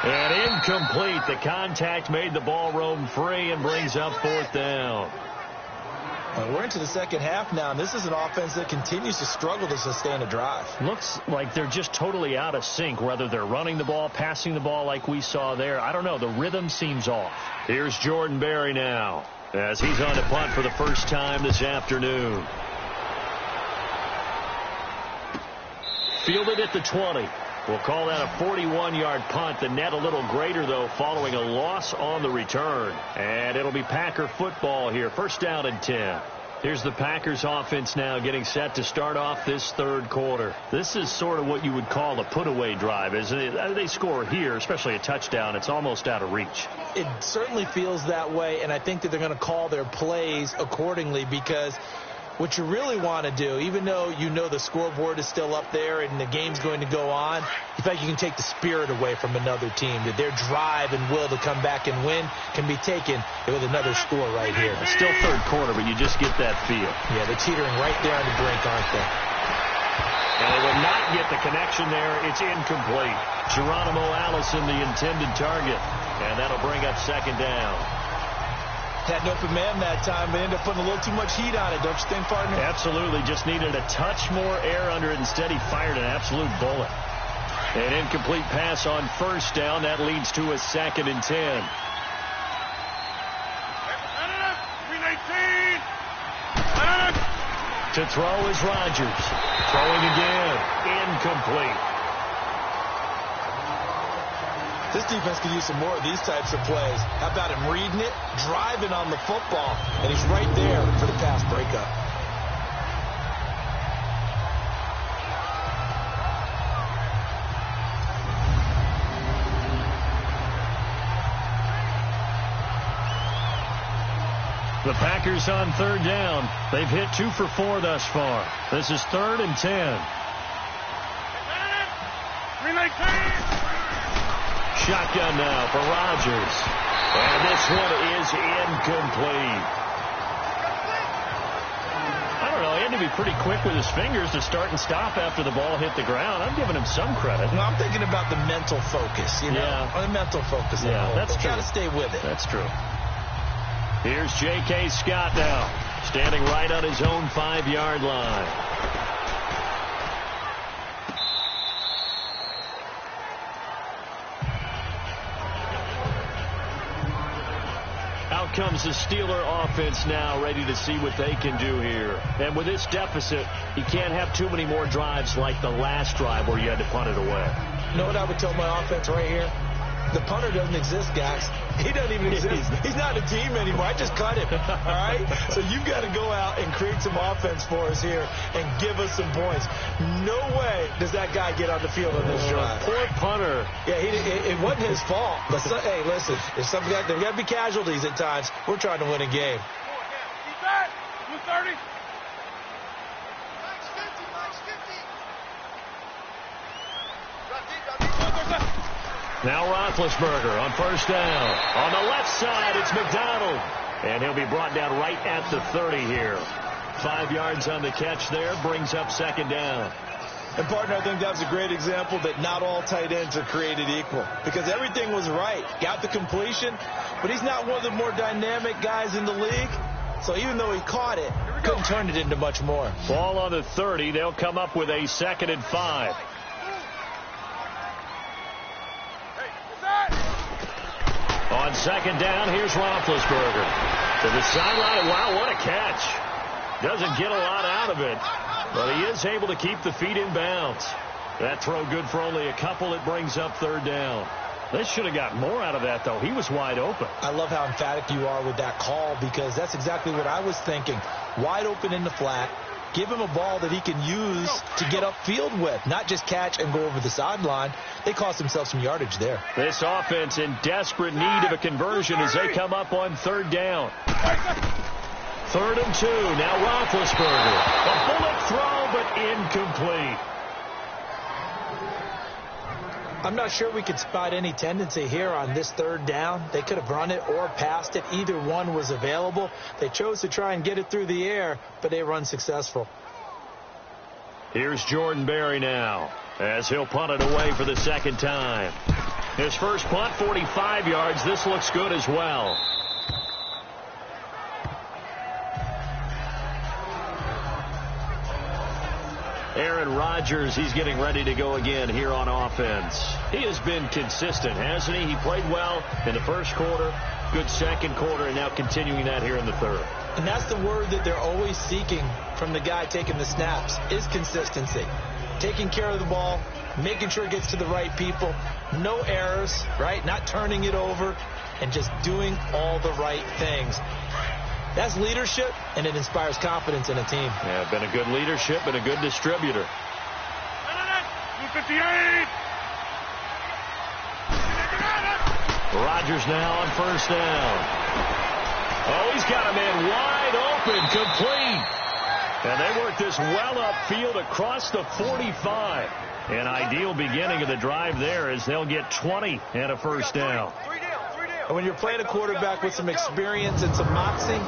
And incomplete. The contact made the ball roam free and brings up fourth down. We're into the second half now, and this is an offense that continues to struggle to sustain a drive. Looks like they're just totally out of sync, whether they're running the ball, passing the ball like we saw there. I don't know. The rhythm seems off. Here's Jordan Berry now as he's on to punt for the first time this afternoon. Fielded at the 20. We'll call that a 41-yard punt. The net a little greater, though, following a loss on the return. And it'll be Packer football here. First down and 10. Here's the Packers offense now getting set to start off this third quarter. This is sort of what you would call a put-away drive, isn't it? They score here, especially a touchdown. It's almost out of reach. It certainly feels that way, and I think that they're going to call their plays accordingly because what you really want to do, even though you know the scoreboard is still up there and the game's going to go on, you feel like you can take the spirit away from another team, that their drive and will to come back and win can be taken with another score right here. It's still third quarter, but you just get that feel. Yeah, they're teetering right there on the brink, aren't they? And they will not get the connection there. It's incomplete. Geronimo Allison, the intended target. And that'll bring up second down. Had an open man that time, but ended up putting a little too much heat on it, don't you think, partner? Absolutely. Just needed a touch more air under it. Instead, he fired an absolute bullet. An incomplete pass on first down. That leads to a second and 10. 319. To throw is Rodgers. Throwing again. Incomplete. This defense could use some more of these types of plays. How about him reading it, driving on the football, and he's right there for the pass breakup. The Packers on third down. They've hit 2 for 4 thus far. This is third and 10. 319. Shotgun now for Rodgers. And this one is incomplete. I don't know. He had to be pretty quick with his fingers to start and stop after the ball hit the ground. I'm giving him some credit. Well, I'm thinking about the mental focus, you know? Yeah. The mental focus. Yeah, that's true. Got to stay with it. That's true. Here's J.K. Scott now, standing right on his own 5-yard line. Out comes the Steeler offense now, ready to see what they can do here. And with this deficit, you can't have too many more drives like the last drive where you had to punt it away. You know what I would tell my offense right here? The punter doesn't exist, guys. He doesn't even exist. He's not a team anymore. I just cut him. All right? So you've got to go out and create some offense for us here and give us some points. No way does that guy get on the field on this drive. Poor punter. Yeah, it wasn't his fault. But hey, listen, there's got to be casualties at times. We're trying to win a game. Keep that. Blue 30. Now Roethlisberger on first down. On the left side, it's McDonald. And he'll be brought down right at the 30 here. 5 yards on the catch there, brings up second down. And, partner, I think that was a great example that not all tight ends are created equal. Because everything was right. Got the completion, but he's not one of the more dynamic guys in the league. So even though he caught it, couldn't turn it into much more. Ball on the 30. They'll come up with a 2nd and 5. On second down, here's Roethlisberger. To the sideline. Wow, what a catch. Doesn't get a lot out of it, but he is able to keep the feet in bounds. That throw good for only a couple. It brings up third down. They should have got more out of that, though. He was wide open. I love how emphatic you are with that call because that's exactly what I was thinking. Wide open in the flat. Give him a ball that he can use to get upfield with, not just catch and go over the sideline. They cost themselves some yardage there. This offense in desperate need of a conversion as they come up on third down. 3rd and 2. Now Roethlisberger. A bullet throw, but incomplete. I'm not sure we could spot any tendency here on this 3rd down. They could have run it or passed it. Either one was available. They chose to try and get it through the air, but they were unsuccessful. Here's Jordan Berry now as he'll punt it away for the 2nd time. His first punt, 45 yards. This looks good as well. Aaron Rodgers, he's getting ready to go again here on offense. He has been consistent, hasn't he? He played well in the first quarter, good second quarter, and now continuing that here in the 3rd. And that's the word that they're always seeking from the guy taking the snaps, is consistency. Taking care of the ball, making sure it gets to the right people, no errors, right? Not turning it over, and just doing all the right things. That's leadership, and it inspires confidence in a team. Yeah, been a good leadership and a good distributor. 58. Rodgers now on 1st down. Oh, he's got a man wide open, complete. And they work this well upfield across the 45. An ideal beginning of the drive there as they'll get 20 and a 1st down. And when you're playing a quarterback with some experience and some moxie,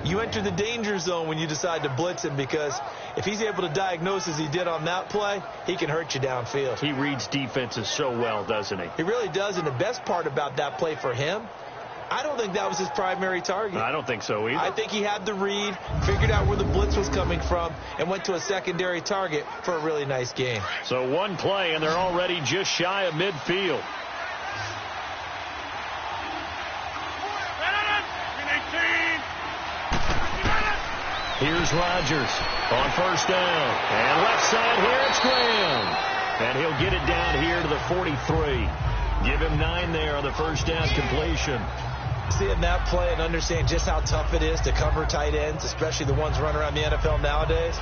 you enter the danger zone when you decide to blitz him, because if he's able to diagnose as he did on that play, he can hurt you downfield. He reads defenses so well, doesn't he? He really does, and the best part about that play for him, I don't think that was his primary target. I don't think so either. I think he had the read, figured out where the blitz was coming from, and went to a secondary target for a really nice game. So one play, and they're already just shy of midfield. Here's Rodgers on 1st down. And left side here, it's Graham. And he'll get it down here to the 43. Give him 9 there on the 1st down completion. Seeing that play and understand just how tough it is to cover tight ends, especially the ones running around the NFL nowadays,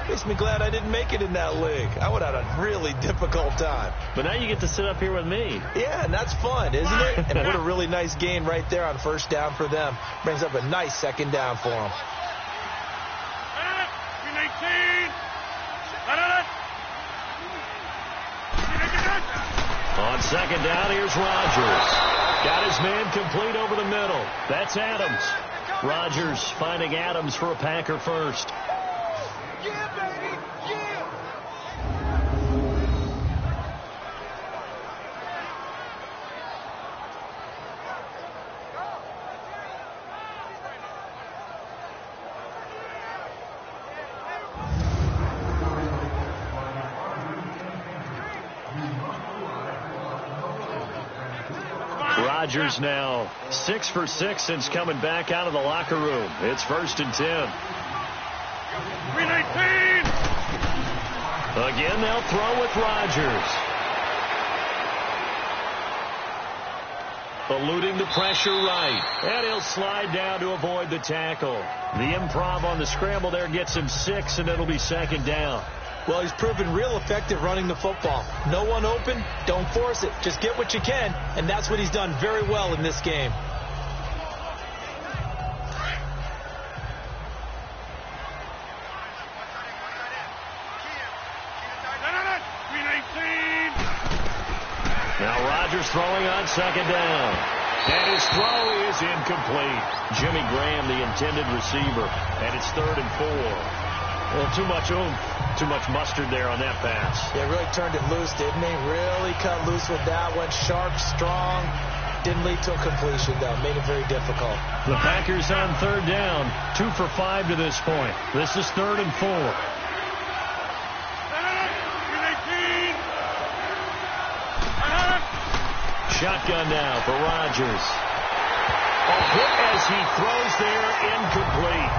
makes me glad I didn't make it in that league. I would have had a really difficult time. But now you get to sit up here with me. Yeah, and that's fun, isn't it? And what a really nice gain right there on 1st down for them. Brings up a nice 2nd down for them. On 2nd down, here's Rodgers. Got his man complete over the middle. That's Adams. Rodgers finding Adams for a Packer first. Yeah, baby, yeah. Rodgers now 6 for 6 since coming back out of the locker room. It's 1st and 10. 319. Again, they'll throw with Rodgers. Eluding the pressure right. And he'll slide down to avoid the tackle. The improv on the scramble there gets him 6, and it'll be 2nd down. Well, he's proven real effective running the football. No one open, don't force it. Just get what you can, and that's what he's done very well in this game. Now Rodgers throwing on 2nd down. And his throw is incomplete. Jimmy Graham, the intended receiver. And it's 3rd and 4. Well, too much oomph, too much mustard there on that pass. Yeah, really turned it loose, didn't he? Really cut loose with that one. Sharp, strong. Didn't lead to a completion, though. Made it very difficult. The Packers on 3rd down. 2 for 5 to this point. This is 3rd and 4. Shotgun now for Rodgers. A hit as he throws there, incomplete.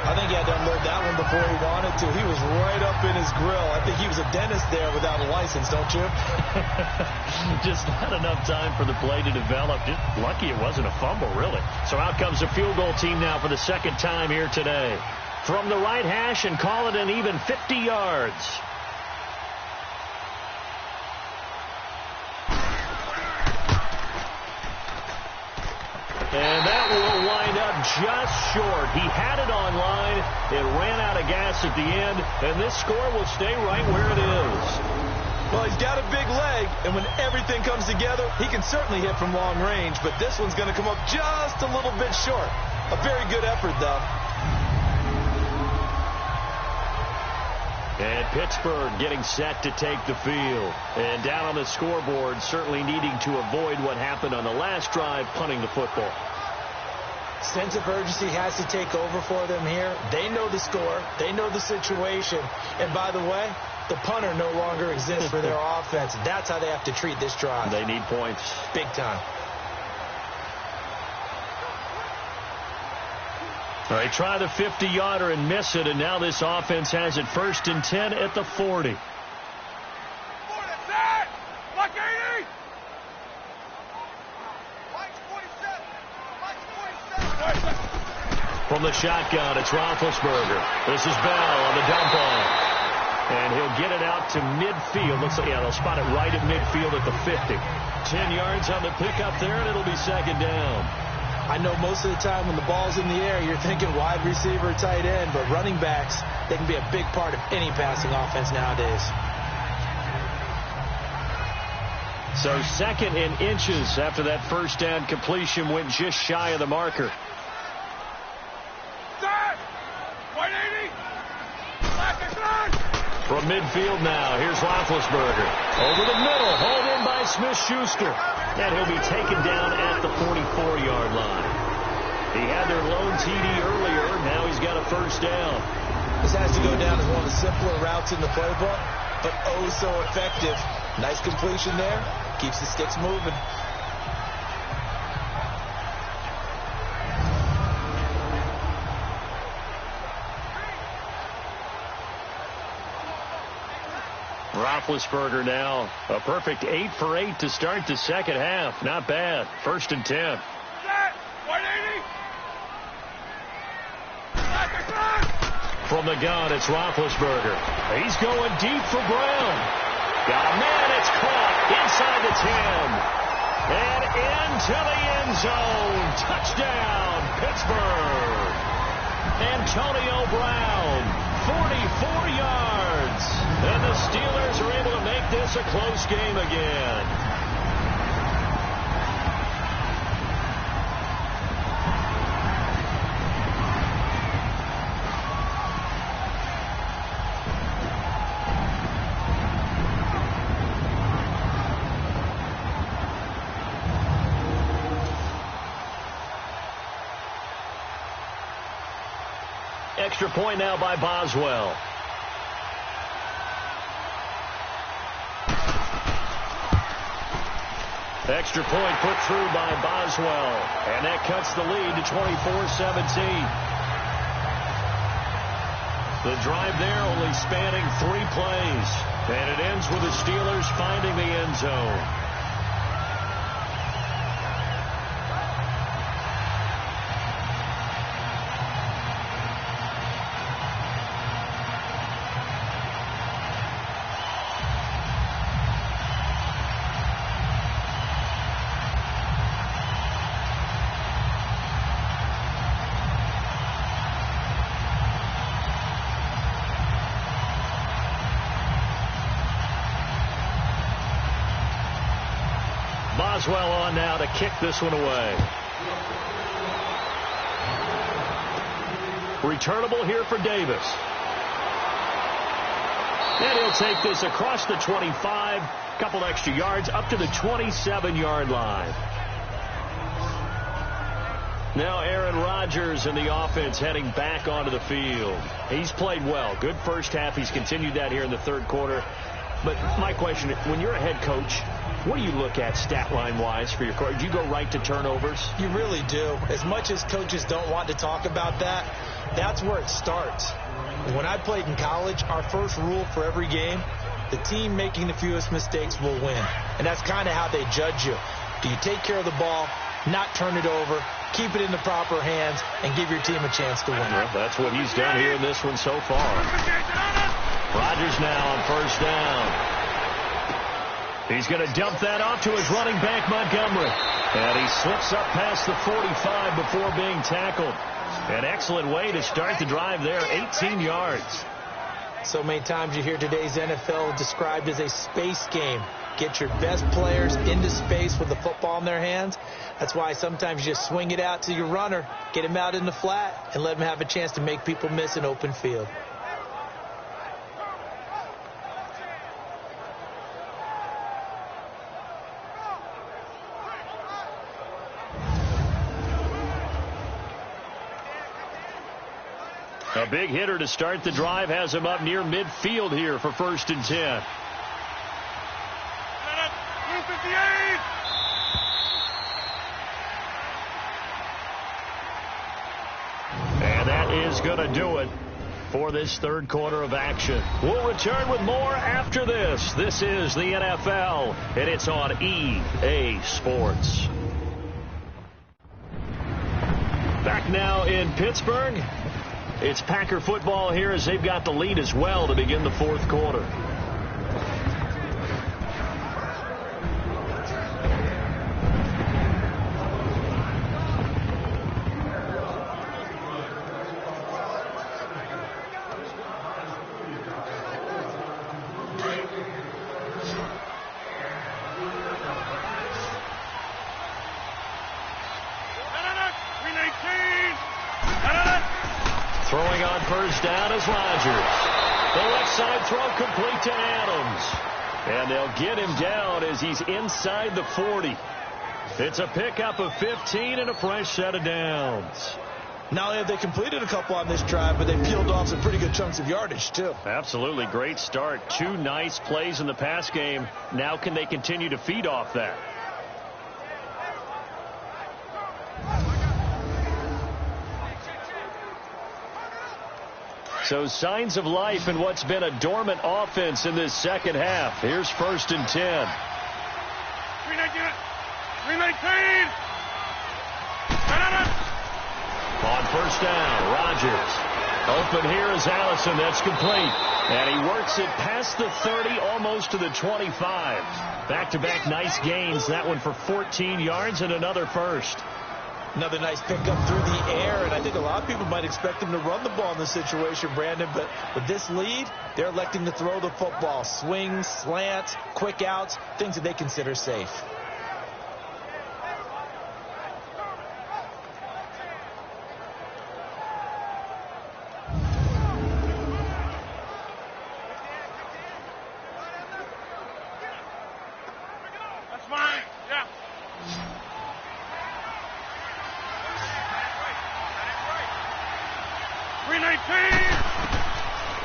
I think think he had to unload that one before he wanted to. He was right up in his grill. I think he was a dentist there without a license, don't you? Just not enough time for the play to develop. Just lucky it wasn't a fumble, really. So out comes the field goal team now for the second time here today. From the right hash and call it an even 50 yards. And that will wind up just short. He had it on line. It ran out of gas at the end, and this score will stay right where it is. Well, he's got a big leg, and when everything comes together, he can certainly hit from long range, but this one's going to come up just a little bit short. A very good effort, though. And Pittsburgh getting set to take the field. And down on the scoreboard, certainly needing to avoid what happened on the last drive, punting the football. Sense of urgency has to take over for them here. They know the score. They know the situation. And by the way, the punter no longer exists for their offense. That's how they have to treat this drive. They need points. Big time. They try the 50-yarder and miss it, and now this offense has it 1st and 10 at the 40. From the shotgun, it's Roethlisberger. This is Bell on the dump off. And he'll get it out to midfield. Looks like, yeah, they'll spot it right at midfield at the 50. 10 yards on the pickup there, and it'll be 2nd down. I know most of the time when the ball's in the air, you're thinking wide receiver, tight end, but running backs, they can be a big part of any passing offense nowadays. So 2nd and inches after that first down completion went just shy of the marker. From midfield now, here's Roethlisberger. Over the middle, hauled in by Smith-Schuster. And he'll be taken down at the 44-yard line. He had their lone TD earlier. Now he's got a 1st down. This has to go down as one of the simpler routes in the playbook, but oh so effective. Nice completion there. Keeps the sticks moving. Roethlisberger now a perfect 8 for 8 to start the second half. Not bad. 1st and 10. From the gun, it's Roethlisberger. He's going deep for Brown. Got a man. It's caught inside the 10 and into the end zone. Touchdown, Pittsburgh. Antonio Brown, 44 yards. And the Steelers are able to make this a close game again. Extra point now by Boswell. Extra point put through by Boswell. And that cuts the lead to 24-17. The drive there only spanning 3 plays. And it ends with the Steelers finding the end zone. Boswell on now to kick this one away. Returnable here for Davis. And he'll take this across the 25, couple extra yards, up to the 27-yard line. Now Aaron Rodgers and the offense heading back onto the field. He's played well. Good first half. He's continued that here in the third quarter. But my question, when you're a head coach, what do you look at stat line-wise for your coach? Do you go right to turnovers? You really do. As much as coaches don't want to talk about that, that's where it starts. When I played in college, our first rule for every game, the team making the fewest mistakes will win. And that's kind of how they judge you. Do you take care of the ball, not turn it over, keep it in the proper hands, and give your team a chance to win? Well, that's what he's done here in this one so far. Rodgers now on first down. He's going to dump that off to his running back, Montgomery. And he slips up past the 45 before being tackled. An excellent way to start the drive there, 18 yards. So many times you hear today's NFL described as a space game. Get your best players into space with the football in their hands. That's why sometimes you just swing it out to your runner, get him out in the flat, and let him have a chance to make people miss an open field. A big hitter to start the drive has him up near midfield here for 1st and 10. And that is going to do it for this third quarter of action. We'll return with more after this. This is the NFL, and it's on EA Sports. Back now in Pittsburgh. It's Packer football here as they've got the lead as well to begin the fourth quarter. Throwing on first down is Rodgers. The left side throw complete to Adams. And they'll get him down as he's inside the 40. It's a pickup of 15 and a fresh set of downs. Not only have they completed a couple on this drive, but they peeled off some pretty good chunks of yardage, too. Absolutely great start. 2 nice plays in the pass game. Now can they continue to feed off that? So signs of life in what's been a dormant offense in this second half. Here's 1st and 10. 319. On first down, Rodgers. Open here is Allison. That's complete. And he works it past the 30, almost to the 25. Back-to-back nice gains. That one for 14 yards and another first. Another nice pickup through the air, and I think a lot of people might expect him to run the ball in this situation, Brandon, but with this lead, they're electing to throw the football. Swings, slants, quick outs, things that they consider safe. That's fine. Yeah.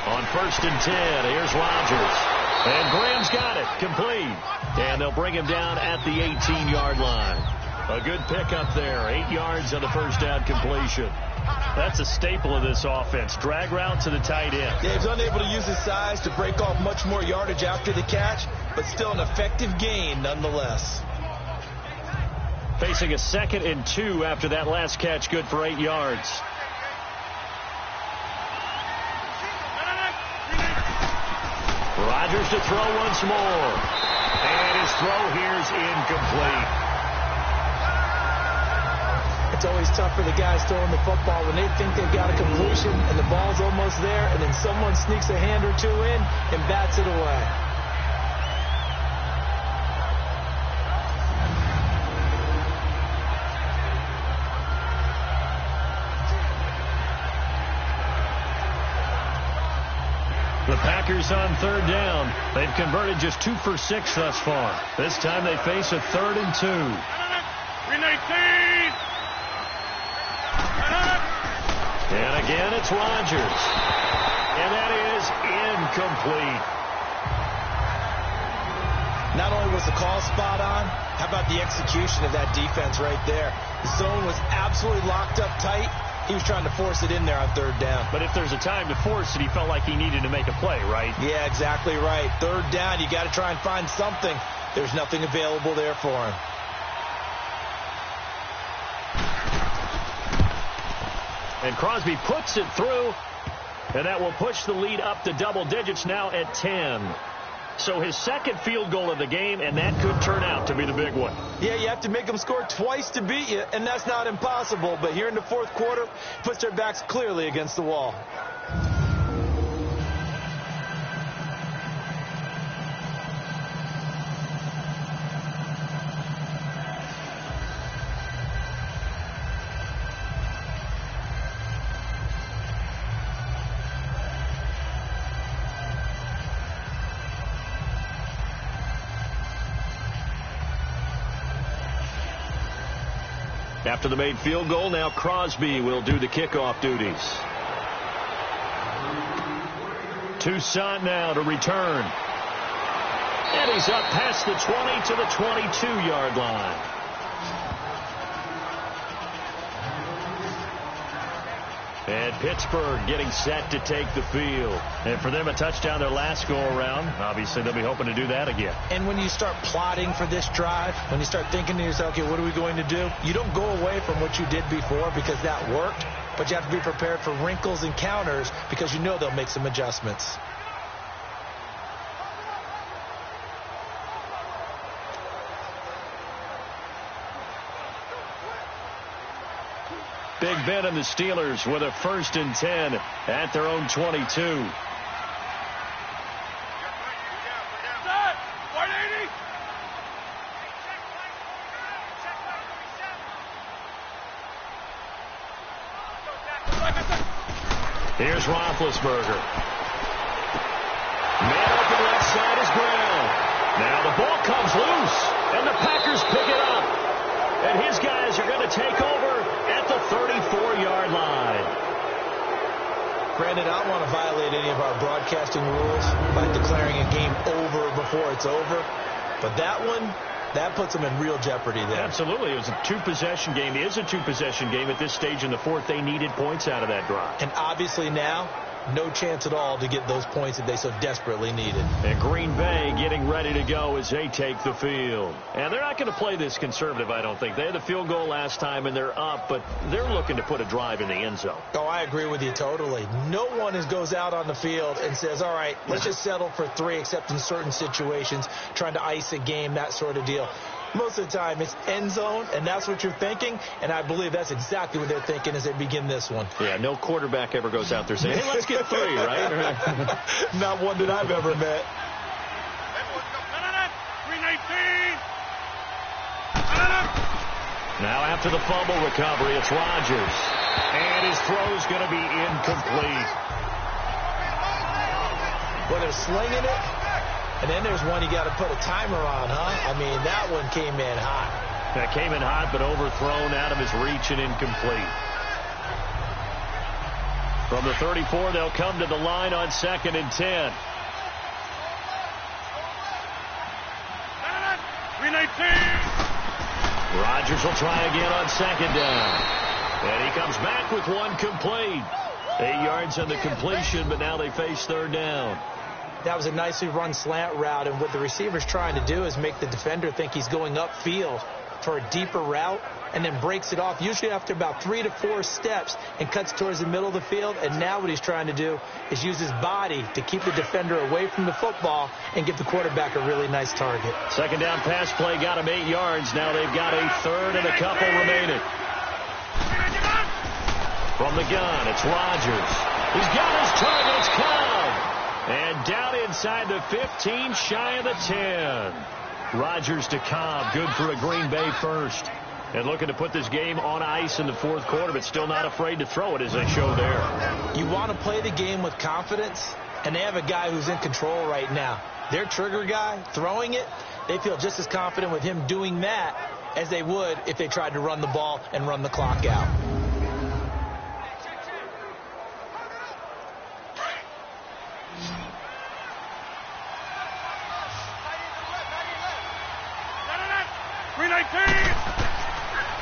On 1st and 10, here's Rodgers. And Graham's got it, complete. And they'll bring him down at the 18-yard line. A good pickup there, 8 yards on the first down completion. That's a staple of this offense. Drag route to the tight end. Yeah, he's unable to use his size to break off much more yardage after the catch, but still an effective gain nonetheless. Facing a 2nd and 2 after that last catch, good for 8 yards. Rodgers to throw once more. And his throw here's incomplete. It's always tough for the guys throwing the football when they think they've got a completion and the ball's almost there, and then someone sneaks a hand or two in and bats it away. The Packers on 3rd down. They've converted just 2 for 6 thus far. This time they face a 3rd and 2. 319. And again, it's Rodgers. And that is incomplete. Not only was the call spot on, how about the execution of that defense right there? The zone was absolutely locked up tight. He was trying to force it in there on third down. But if there's a time to force it, he felt like he needed to make a play, right? Yeah, exactly right. Third down, you got to try and find something. There's nothing available there for him. And Crosby puts it through, and that will push the lead up to double digits now at 10. So his second field goal of the game, and that could turn out to be the big one. Yeah, you have to make them score twice to beat you, and that's not impossible. But here in the fourth quarter, puts their backs clearly against the wall. After the made field goal, now Crosby will do the kickoff duties. Toussaint now to return. And he's up past the 20 to the 22-yard line. And Pittsburgh getting set to take the field. And for them, a touchdown their last go-around. Obviously, they'll be hoping to do that again. And when you start plotting for this drive, when you start thinking to yourself, okay, what are we going to do? You don't go away from what you did before because that worked, but you have to be prepared for wrinkles and counters because you know they'll make some adjustments. Big Ben and the Steelers with a 1st and 10 at their own 22. Here's Roethlisberger. Man open left side is Brown. Now the ball comes loose, and the Packers pick it up. And his guys are going to take over at the 34-yard line. Granted, I don't want to violate any of our broadcasting rules by declaring a game over before it's over. But that one, that puts them in real jeopardy there. Absolutely. It was a two-possession game. It is a two-possession game at this stage in the fourth. They needed points out of that drive. And obviously now, no chance at all to get those points that they so desperately needed. And Green Bay getting ready to go as they take the field. And they're not going to play this conservative, I don't think. They had the field goal last time, and they're up, but they're looking to put a drive in the end zone. Oh, I agree with you totally. No one goes out on the field and says, all right, let's just settle for 3, except in certain situations, trying to ice a game, that sort of deal. Most of the time, it's end zone, and that's what you're thinking, and I believe that's exactly what they're thinking as they begin this one. Yeah, no quarterback ever goes out there saying, hey, let's get 3, right? Not one that I've ever met. 319. Now after the fumble recovery, it's Rodgers. And his throw's going to be incomplete. Well, they're slinging it. And then there's one you got to put a timer on, huh? I mean, that one came in hot. That came in hot, but overthrown out of his reach and incomplete. From the 34, they'll come to the line on 2nd and 10. 319. Rodgers will try again on 2nd down. And he comes back with one complete. 8 yards on the completion, but now they face 3rd down. That was a nicely run slant route, and what the receiver's trying to do is make the defender think he's going upfield for a deeper route and then breaks it off, usually after about 3 to 4 steps, and cuts towards the middle of the field. And now what he's trying to do is use his body to keep the defender away from the football and give the quarterback a really nice target. 2nd down pass play got him 8 yards. Now they've got a 3rd and a couple remaining. From the gun, it's Rodgers. He's got his target. It's Cobb. And down inside the 15, shy of the 10. Rodgers to Cobb, good for a Green Bay first. And looking to put this game on ice in the 4th quarter, but still not afraid to throw it as they show there. You want to play the game with confidence, and they have a guy who's in control right now. Their trigger guy, throwing it, they feel just as confident with him doing that as they would if they tried to run the ball and run the clock out.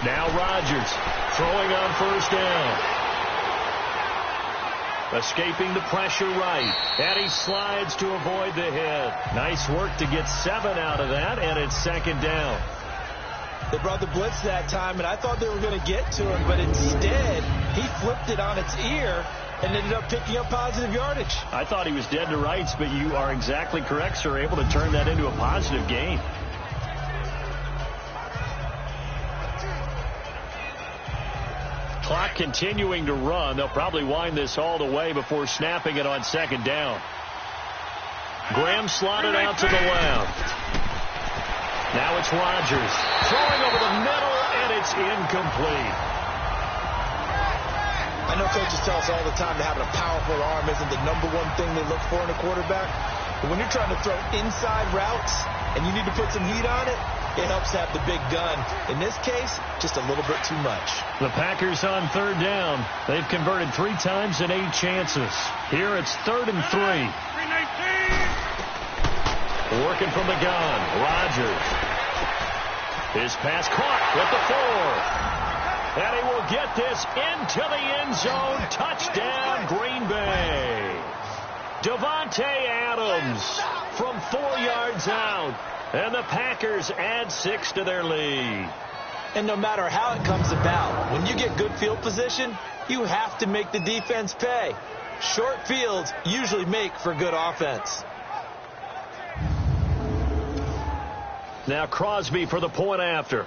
Now Rodgers throwing on first down. Escaping the pressure right. And he slides to avoid the hit. Nice work to get 7 out of that, and it's second down. They brought the blitz that time, and I thought they were going to get to him, but instead he flipped it on its ear and ended up picking up positive yardage. I thought he was dead to rights, but you are exactly correct, sir. Able to turn that into a positive gain. Clock continuing to run. They'll probably wind this all the way before snapping it on second down. Graham slotted out to the left. Now it's Rodgers throwing over the middle, and it's incomplete. I know coaches tell us all the time that having a powerful arm isn't the #1 thing they look for in a quarterback. But when you're trying to throw inside routes and you need to put some heat on it, it helps to have the big gun. In this case, just a little bit too much. The Packers on third down. They've converted 3 times in 8 chances. Here it's 3rd and 3. Working from the gun. Rodgers. His pass caught with the 4. And he will get this into the end zone. Touchdown, Green Bay. Davante Adams from 4 yards out. And the Packers add 6 to their lead. And no matter how it comes about, when you get good field position, you have to make the defense pay. Short fields usually make for good offense. Now Crosby for the point after.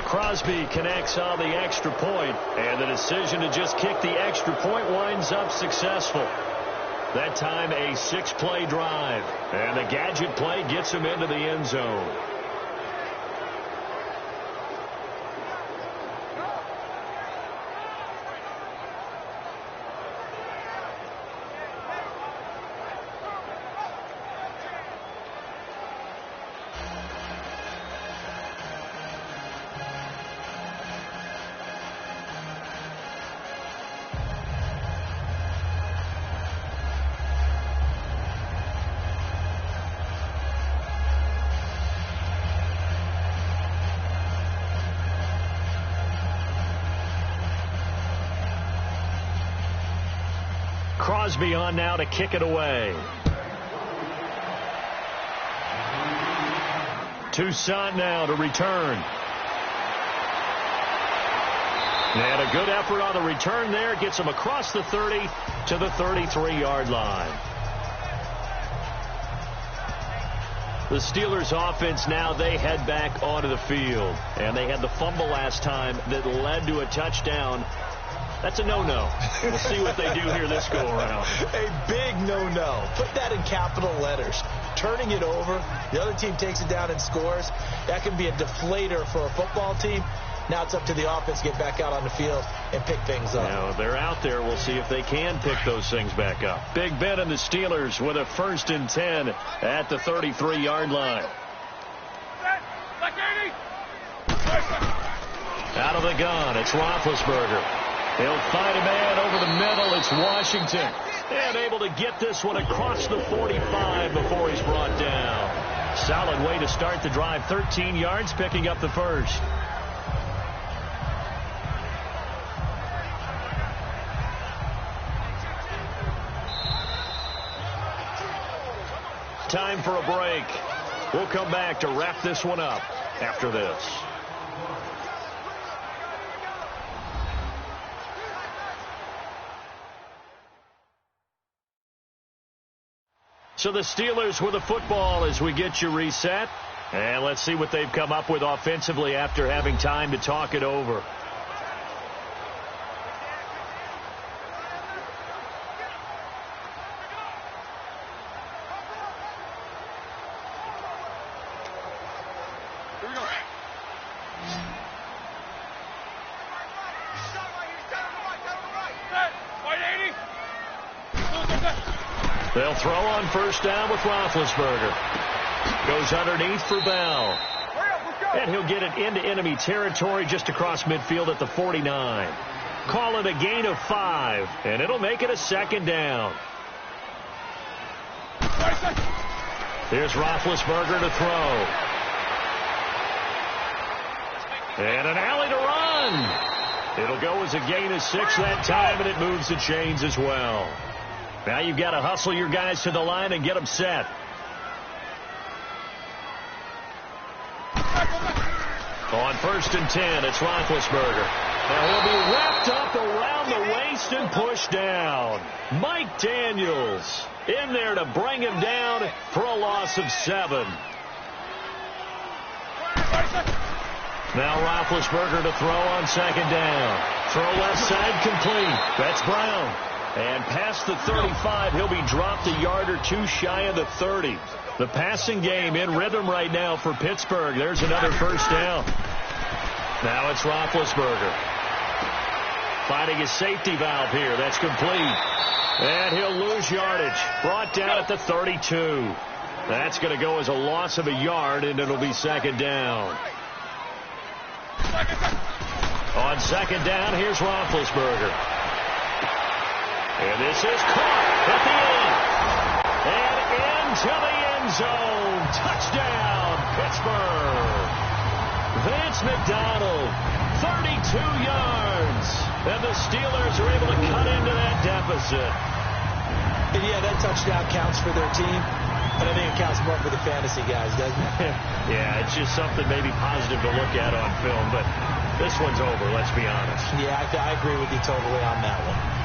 Crosby connects on the extra point, and the decision to just kick the extra point winds up successful. That time a 6-play drive, and the gadget play gets him into the end zone. Crosby on now to kick it away. Toussaint now to return. And a good effort on the return there. Gets him across the 30 to the 33-yard line. The Steelers offense now, they head back onto the field. And they had the fumble last time that led to a touchdown. That's a no-no. We'll see what they do here this go-around. A big no-no. Put that in capital letters. Turning it over, the other team takes it down and scores. That can be a deflator for a football team. Now it's up to the offense to get back out on the field and pick things up. Now, they're out there. We'll see if they can pick those things back up. Big Ben and the Steelers with a 1st and 10 at the 33-yard line. Out of the gun, it's Roethlisberger. He'll find a man over the middle. It's Washington. And able to get this one across the 45 before he's brought down. Solid way to start the drive. 13 yards, picking up the first. Time for a break. We'll come back to wrap this one up after this. So the Steelers with the football as we get you reset. And let's see what they've come up with offensively after having time to talk it over. Here we go. They'll throw on first down with Roethlisberger. Goes underneath for Bell. And he'll get it into enemy territory just across midfield at the 49. Call it a gain of 5, and it'll make it a 2nd down. Here's Roethlisberger to throw. And an alley to run. It'll go as a gain of 6 that time, and it moves the chains as well. Now you've got to hustle your guys to the line and get them set. On 1st and 10, it's Roethlisberger. Now he'll be wrapped up around the waist and pushed down. Mike Daniels in there to bring him down for a loss of 7. Now Roethlisberger to throw on 2nd down. Throw left side complete. That's Brown. And past the 35, he'll be dropped a yard or 2 shy of the 30. The passing game in rhythm right now for Pittsburgh. There's another 1st down. Now it's Roethlisberger. Finding his safety valve here. That's complete. And he'll lose yardage. Brought down at the 32. That's going to go as a loss of a yard, and it'll be 2nd down. On 2nd down, here's Roethlisberger. And this is caught at the end. And into the end zone. Touchdown, Pittsburgh. Vance McDonald, 32 yards. And the Steelers are able to cut into that deficit. And yeah, that touchdown counts for their team. And I think it counts more for the fantasy guys, doesn't it? Yeah, it's just something maybe positive to look at on film. But this one's over, let's be honest. Yeah, I agree with you totally on that one.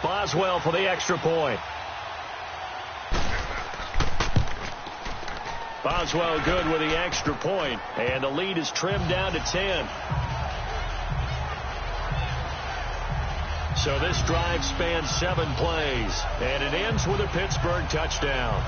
Boswell for the extra point. Boswell good with the extra point, and the lead is trimmed down to 10. So this drive spans 7 plays, and it ends with a Pittsburgh touchdown.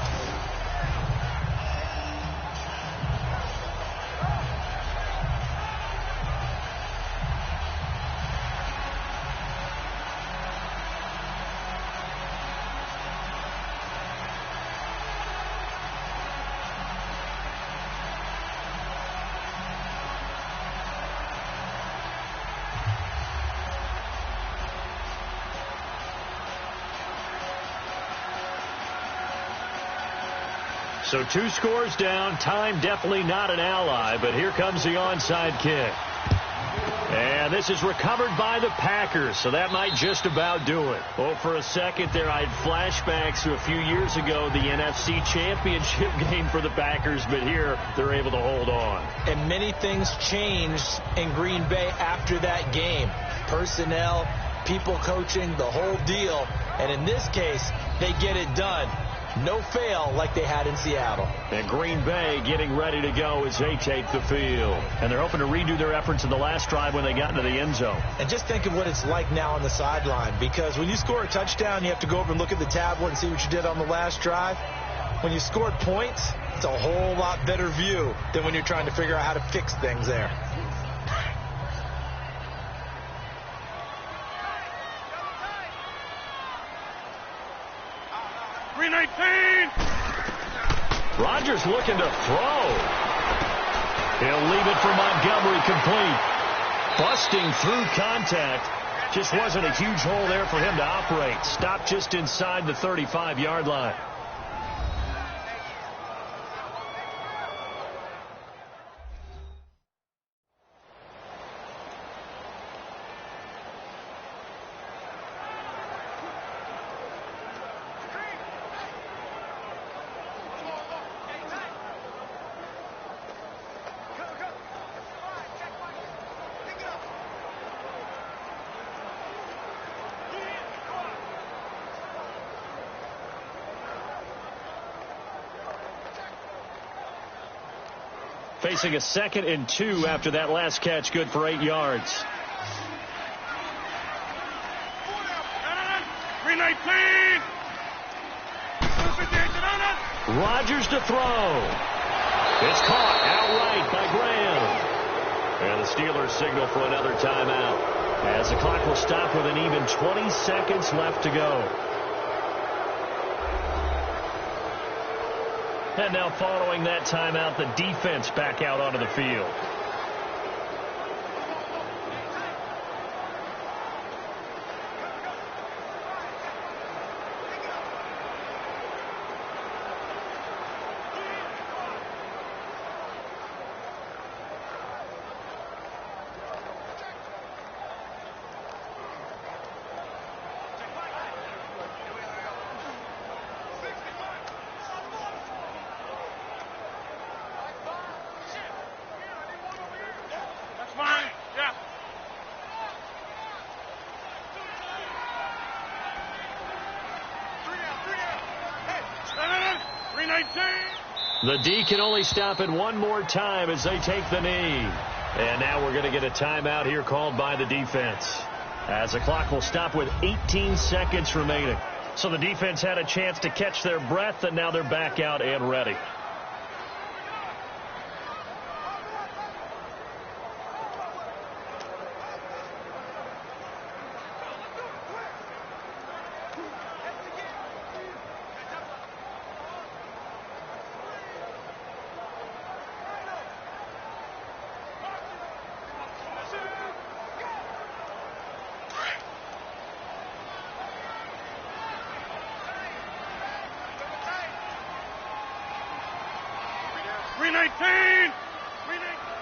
So 2 scores down. Time definitely not an ally, but here comes the onside kick. And this is recovered by the Packers, so that might just about do it. Oh, for a second there, I had flashbacks to a few years ago, the NFC Championship game for the Packers, but here they're able to hold on. And many things changed in Green Bay after that game. Personnel, people coaching, the whole deal. And in this case, they get it done. No fail like they had in Seattle. And Green Bay getting ready to go as they take the field. And they're hoping to redo their efforts in the last drive when they got into the end zone. And just think of what it's like now on the sideline. Because when you score a touchdown, you have to go over and look at the tablet and see what you did on the last drive. When you scored points, it's a whole lot better view than when you're trying to figure out how to fix things there. Rodgers looking to throw. He'll leave it for Montgomery complete. Busting through contact. Just wasn't a huge hole there for him to operate. Stopped just inside the 35-yard line. Facing a 2nd and 2 after that last catch, good for 8 yards. 319. Rodgers to throw. It's caught outright by Graham. And the Steelers signal for another timeout. As the clock will stop with an even 20 seconds left to go. And now following that timeout, the defense back out onto the field. The D can only stop it one more time as they take the knee. And now we're going to get a timeout here called by the defense, as the clock will stop with 18 seconds remaining. So the defense had a chance to catch their breath, and now they're back out and ready.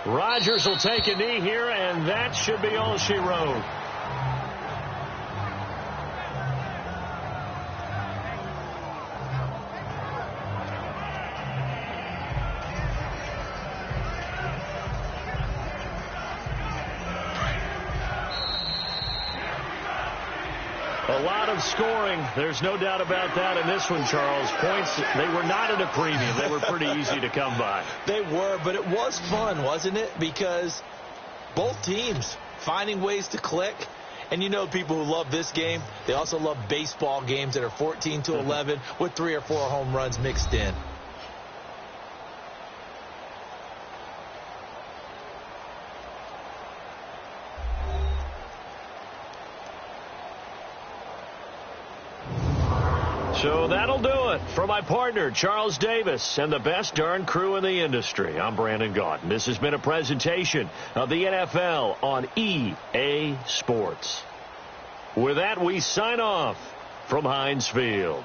Rodgers will take a knee here, and that should be all she wrote. A lot of scoring. There's no doubt about that in this one, Charles. Points, they were not at a premium. They were pretty easy to come by. They were, but it was fun, wasn't it? Because both teams finding ways to click. And you know people who love this game, they also love baseball games that are 14-11 with 3 or 4 home runs mixed in. So that'll do it for my partner, Charles Davis, and the best darn crew in the industry. I'm Brandon Gaudin. This has been a presentation of the NFL on EA Sports. With that, we sign off from Heinz Field.